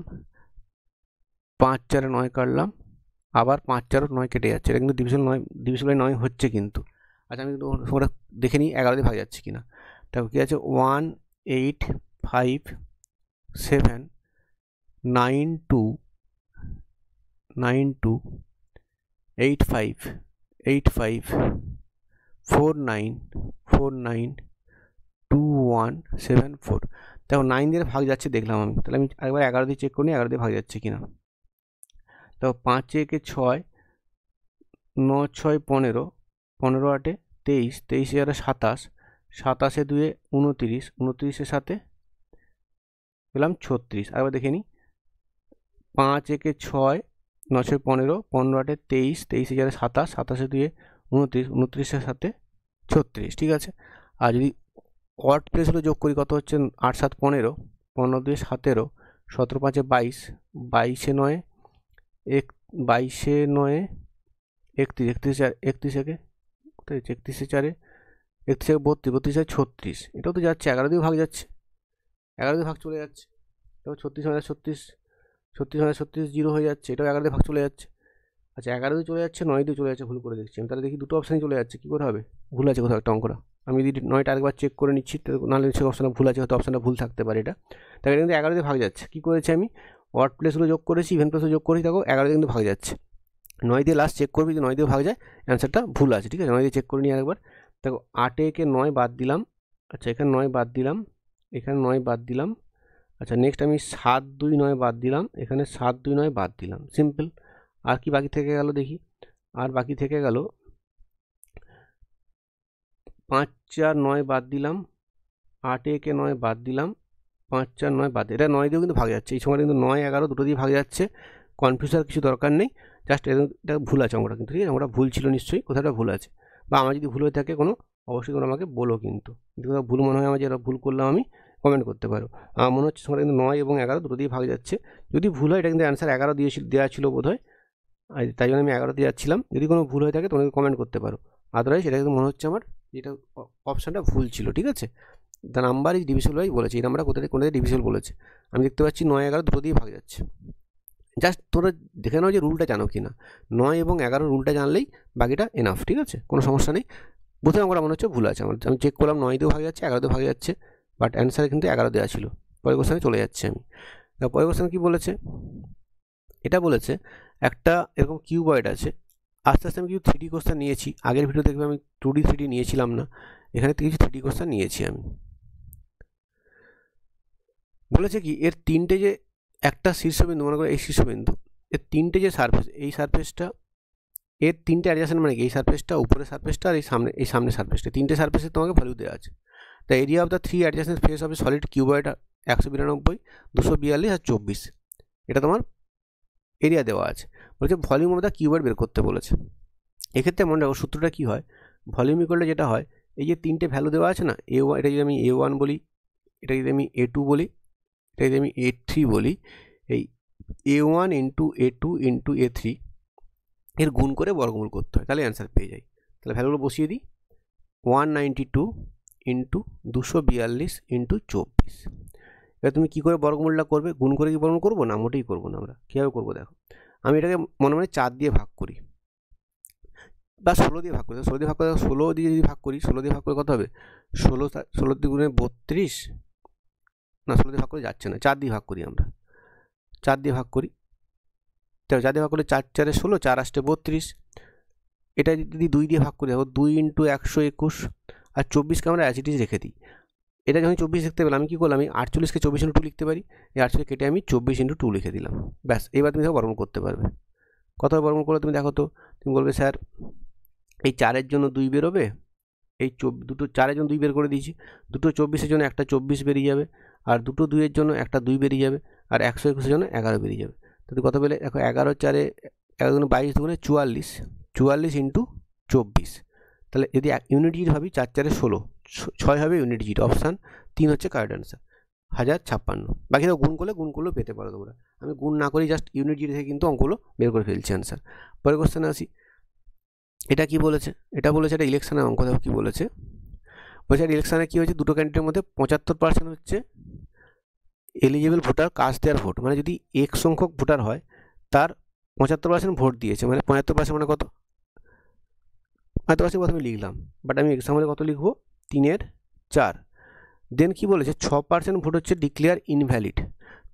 5 4 9 কাটলাম, আবার 5 4 9 কেটে যাচ্ছে, এটা কিন্তু ডিভিশন 9 হচ্ছে কিন্তু। আচ্ছা আমি ওটা দেখে নিই 11 দিয়ে ভাগ যাচ্ছে কিনা। দেখো কী আছে, 1 8 5 7 9 2 9 2 8 5 8 5 4 9 4 9 2 1 7 4। দেখো 9 দিয়ে ভাগ যাচ্ছে দেখলাম আমি, তাহলে আমি একবার 11 দিয়ে চেক করি 11 দিয়ে ভাগ যাচ্ছে কিনা। দেখো 5 1 6 9 6 15 15 8 23 23 27 27 2 29 29 7 পেলাম 36। আরেকবার দেখে নিই, 5 1 6 9 6 15 15 8 23 23 27 27 2 29 29 7 36। ঠিক আছে, আর যদি অড প্লেসগুলো যোগ করি কত হচ্ছে, 8 7 15 15 2 17 17 5 22 22 9 22 9 31 31 একে কোথায়, 31 4 31 32 32 36, এটাও তো যাচ্ছে 11 দিয়ে ভাগ যাচ্ছে, 11 দিয়ে ভাগ চলে যাচ্ছে। এবার 36 36 36 36 জিরো হয়ে যাচ্ছে, এটাও 11 দিয়ে ভাগ চলে যাচ্ছে। আচ্ছা 11 দিয়ে চলে যাচ্ছে, 9 দিয়ে চলে যাচ্ছে, ভুল করে দেখছি আমি, তাহলে দেখি দুটো অপশানই চলে যাচ্ছে, কী করে হবে, ভুল আছে কোথাও একটা অঙ্কটা। আমি যদি 9টা আরেকবার চেক করে নিচ্ছি, নাহলে সে অপশানটা ভুল আছে, হয়তো অপশানটা ভুল থাকতে পারে এটা। তাই এটা কিন্তু 11 দিয়ে ভাগ যাচ্ছে, কী করেছি আমি, ওয়ার্ড প্লেসগুলো যোগ করেছি, ইভেন প্লেসগুলো যোগ করেছি, দেখো 11 দিয়ে কিন্তু ভাগ যাচ্ছে। 9 দিয়ে লাস্ট চেক করবি, যদি 9 দিয়ে ভাগ যায় অ্যান্সারটা ভুল আছে। ঠিক আছে, 9 দিয়ে চেক করে নিই আরেকবার। দেখো 8 একে 9 বাদ দিলাম, আচ্ছা এখানে 9 বাদ দিলাম, এখানে 9 বাদ দিলাম, আচ্ছা নেক্সট আমি 7 2 9 বাদ দিলাম, এখানে 7 2 9 বাদ দিলাম, সিম্পল। আর কি বাকি থেকে গেল দেখি, আর বাকি থেকে গেল 5 4 9 বাদ দিলাম, 8 একে 9 বাদ দিলাম, 5 4 9 বাদ, এটা 9 দিয়েও কিন্তু ভাগ যাচ্ছে, এই সময় কিন্তু 9 11 দুটো দিয়ে ভাগ যাচ্ছে, কনফিউজ কিছু দরকার নেই, জাস্ট এটা ভুল আছে অঙ্কটা কিন্তু। ঠিক আছে, আমরা ভুল ছিল নিশ্চয়ই, কোথাটা ভুল আছে, বা আমার যদি ভুল হয়ে থাকে কোনো, অবশ্যই তোমরা আমাকে বলো, কিন্তু যদি কোথাও ভুল মনে হয় আমার, যেটা ভুল করলাম আমি, কমেন্ট করতে পারো। আমার মনে হচ্ছে সময় কিন্তু 9 এবং 11 দুটো দিয়ে ভাগ যাচ্ছে, যদি ভুল হয় এটা কিন্তু অ্যান্সার 11 দেওয়া ছিল বোধ হয়, তাই জন্য আমি 11 দিয়ে যাচ্ছিলাম। যদি কোনো ভুল হয়ে থাকে তোমাকে কমেন্ট করতে পারো, আদারওয়াইজ এটা কিন্তু মনে হচ্ছে আমার যেটা অপশানটা ভুল ছিল। ঠিক আছে, the number is divisible by বলেছে, এই নাম্বারটা কোথায় ডিভিজিবল বলেছে, আমি দেখতে পাচ্ছি 9 11 দুটো দিয়ে ভাগ যাচ্ছে। জাস্ট তোরা দেখে নাও যে রুলটা জানো কি না, 9 এবং 11 রুলটা জানলেই বাকিটা এনাফ। ঠিক আছে, কোনো সমস্যা নেই। প্রথমে আমার মনে হচ্ছে ভুল আছে আমার, আমি চেক করলাম 9 দিয়েও ভাগ যাচ্ছে, 11 দিয়ে ভাগ যাচ্ছে, বাট অ্যান্সারে কিন্তু 11 দেওয়া ছিল। পরের কোশ্চেনে চলে যাচ্ছে আমি। পরের কোশ্চেন কী বলেছে, এটা বলেছে একটা এরকম কিউবয়েড আছে, আস্তে আস্তে আমি কিছু 3D কোশ্চেন নিয়েছি, আগের ভিডিও দেখবে আমি 2D 3D নিয়েছিলাম না, এখানে কিছু 3D কোশ্চেন নিয়েছি আমি। বলেছে কি এর তিনটে যে একটা শীর্ষবিন্দু, মনে করো এই শীর্ষবিন্দু, এর তিনটে যে সারফেস, এই সারফেসটা এর তিনটে অ্যাডজাসেন্ট, মানে কি এই সারফেসটা, উপরের সারফেসটা, আর এই সামনে সারফেসটা, তিনটে সারফেসে তোমাকে ভ্যালু দেওয়া আছে। The area of the 3 adjacent face of A solid cuboid 192, 242 আর 24, এটা তোমার এরিয়া দেওয়া আছে। বলছে ভলিউম অফ দ্য কিউবয়েড বের করতে বলেছে। এক্ষেত্রে মনে রাখো সূত্রটা কী হয়, ভলিউম ইকুয়াল যেটা হয়, এই যে 3টে ভ্যালু দেওয়া আছে না, A1, এটা যদি আমি A1 বলি, এটা যদি আমি A2 বলি, এটা যদি আমি A3 বলি, এই A1 into A2 into A3 এর গুণ করে বর্গমূল করতে হয়, তাহলে অ্যান্সার পেয়ে যাই। তাহলে ভ্যালুগুলো বসিয়ে দিই, 192 ইন্টু 242 ইন্টু 24। এবার তুমি কী করে বর্গমূলটা করবে, গুণ করে কি বর্গমূল করবো না? মোটেই করবো না। আমরা কীভাবে করবো দেখো, আমি এটাকে মনে মনে 4 দিয়ে ভাগ করি বা 16 দিয়ে ভাগ করি। 16 দিয়ে ভাগ করে 16 দিয়ে যদি ভাগ করি, 16 দিয়ে ভাগ করে কত হবে? 16 দ্বিগুণে 32, না 16 দিয়ে ভাগ করে যাচ্ছে না, 4 দিয়ে ভাগ করি আমরা, 4 দিয়ে ভাগ করি। 4 দিয়ে ভাগ করলে 4 4 16, 4 8 32। এটা যদি 2 দিয়ে ভাগ করি, দেখো 2 ইন্টু 121 আর 24কে আমরা অ্যাজ ইট ইজ রেখে দিই। এটা যখন 24 লিখতে পেলাম, আমি কী করলাম, আমি 48কে 24 ইন্টু 2 লিখতে পারি, এই 48 কেটে আমি 24 ইন্টু 2 লিখে দিলাম, ব্যাস। এবার তুমি দেখো বর্গমূল করতে পারবে। কত বর্গমূল করলে তুমি দেখো তো, তুমি বলবে স্যার এই 4-এর জন্য 2 বেরোবে, এই দুটো 4-এর জন্য 2 বের করে দিয়েছি, দুটো 24-এর জন্য একটা 24 বেরিয়ে যাবে, আর দুটো 2-এর জন্য একটা 2 বেরিয়ে যাবে, আর 121-এর জন্য 11 বেরিয়ে যাবে। তাহলে কত পেলে দেখো, 11 4-এ 11 22 দুগুণে 44, 44 ইন্টু 24। তাহলে যদি ইউনিট জিট ভাবি, 4 4-এ 16, 6 হবে ইউনিট জিট, অপশান 3 হচ্ছে কারেক্ট অ্যান্সার, 1056। বাকি তো গুণ করলেও পেতে পারো তোমরা। আমি গুণ না করি, জাস্ট ইউনিট জিট থেকে কিন্তু অঙ্কগুলো বের করে ফেলছি অ্যান্সার। পরের কোশ্চেনে আসি, এটা কি বলেছে? এটা বলেছে এটা ইলেকশনের অঙ্ক। দেখো কী বলেছে, বলছে ইলেকশনে কী হয়েছে, দুটো ক্যান্ডিডেটের মধ্যে 75% হচ্ছে এলিজিবল ভোটার কাস্ট দেয়ার ভোট, মানে যদি এক সংখ্যক ভোটার হয় তার 75% ভোট দিয়েছে, মানে 75% মানে কত? 75% প্রথমে লিখলাম, বাট আমি এক্সাম্পলে কত লিখবো, 3/4। দেন কি বলেছে, 6% ভোট হচ্ছে ডিক্লেয়ার ইনভ্যালিড।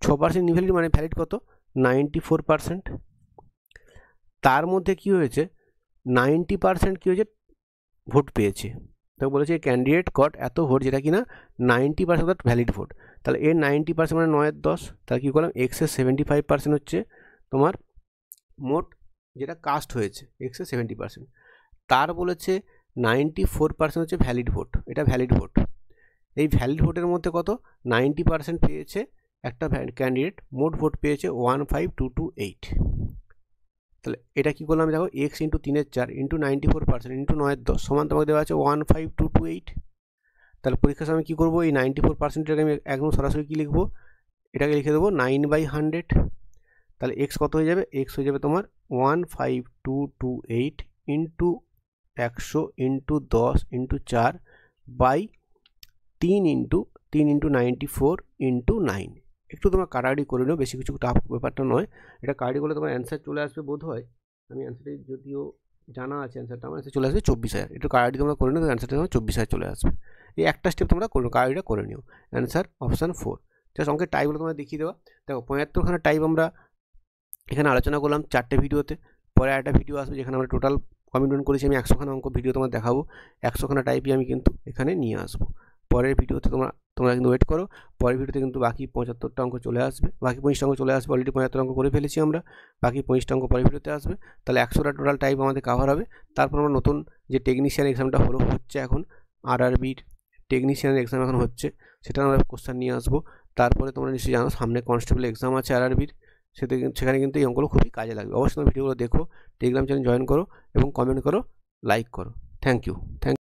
6% ইনভ্যালিড মানে ভ্যালিড কত? 94%। তার মধ্যে কি হয়েছে, 90% কী হয়েছে, ভোট পেয়েছে। তো বলেছে ক্যান্ডিডেট গট এত ভোট, যেটা কিনা 90% ভ্যালিড ভোট। তাহলে এর 90% মানে 9/10। তাহলে কী করলাম, এক্সের 75% হচ্ছে তোমার মোট যেটা কাস্ট হয়েছে, এক্সের 70%। তার বলেছে 94% হচ্ছে ভ্যালিড ভোট, এটা ভ্যালিড ভোট। এই ভ্যালিড ভোটের মধ্যে কত, 90% পেয়েছে একটা ক্যান্ডিডেট, মোট ভোট পেয়েছে 15228। তাহলে এটা কী করলাম, দেখো এক্স ইন্টু 3/4 ইন্টু 94% ইন্টু 9/10 সমান তোমাকে দেওয়া আছে 15228। তাহলে পরীক্ষার সময় কী করবো, এই 94%টাকে আমি একদম সরাসরি কী লিখবো, এটাকে লিখে দেবো 9/100। তাহলে এক্স কত হয়ে যাবে, এক্স হয়ে যাবে তোমার 15228 into 100 into 10 into 4 by 3 into 94 into 9। একটু তোমার কাটাকাটি করে নিও, বেশি কিছু টাফ ব্যাপারটা নয়। এটা কাটাকাটি করলে তোমার অ্যান্সার চলে আসবে বোধ হয়, আমি অ্যান্সারটি যদিও জানা আছে অ্যান্সারটা, আমার অ্যান্সার চলে আসবে 24,000। একটু কাটাকাটি তোমরা করে নিও, অ্যান্সারটা তোমার 24,000 চলে আসবে। এই একটা স্টেপ তোমরা কাটাকাটিটা করে নিও, অ্যান্সার অপশান 4। জাস্ট অঙ্কের টাইপগুলো তোমরা দেখিয়ে দেওয়া। দেখো 75খানা টাইপ আমরা এখানে আলোচনা করলাম 4টে ভিডিওতে। পরে একটা ভিডিও আসবে যেখানে আমরা টোটাল কমিটমেন্ট করেছি, আমি 100খানা অঙ্ক ভিডিও তোমার দেখাবো। 100খানা টাইপই আমি কিন্তু এখানে নিয়ে আসবো। পরের ভিডিওতে তোমরা কিন্তু ওয়েট করো, পরের ভিডিওতে কিন্তু বাকি 75টা অঙ্ক চলে আসবে, বাকি 25টা অঙ্ক চলে আসবে। অলরেডি 75 অঙ্ক করে ফেলেছি আমরা, বাকি 25টা অঙ্ক পরের ভিডিওতে আসবে। তাহলে 100টা টোটাল টাইপ আমাদের কাভার হবে। তারপর আমরা নতুন যে টেকনিশিয়ান এক্সামটা হচ্ছে এখন, RRBর টেকনিশিয়ানের এক্সাম এখন হচ্ছে, সেটা আমরা কোশ্চেন নিয়ে আসবো। তারপরে তোমরা নিশ্চয়ই জানো সামনে কনস্টেবল এক্সাম আছে RRBর, সেখানে কিন্তু এই অঙ্কগুলো খুবই কাজে লাগবে। অবশ্যই তোমরা ভিডিওগুলো দেখো, টেলিগ্রাম চ্যানেল জয়েন করো এবং কমেন্ট করো, লাইক করো। Thank you.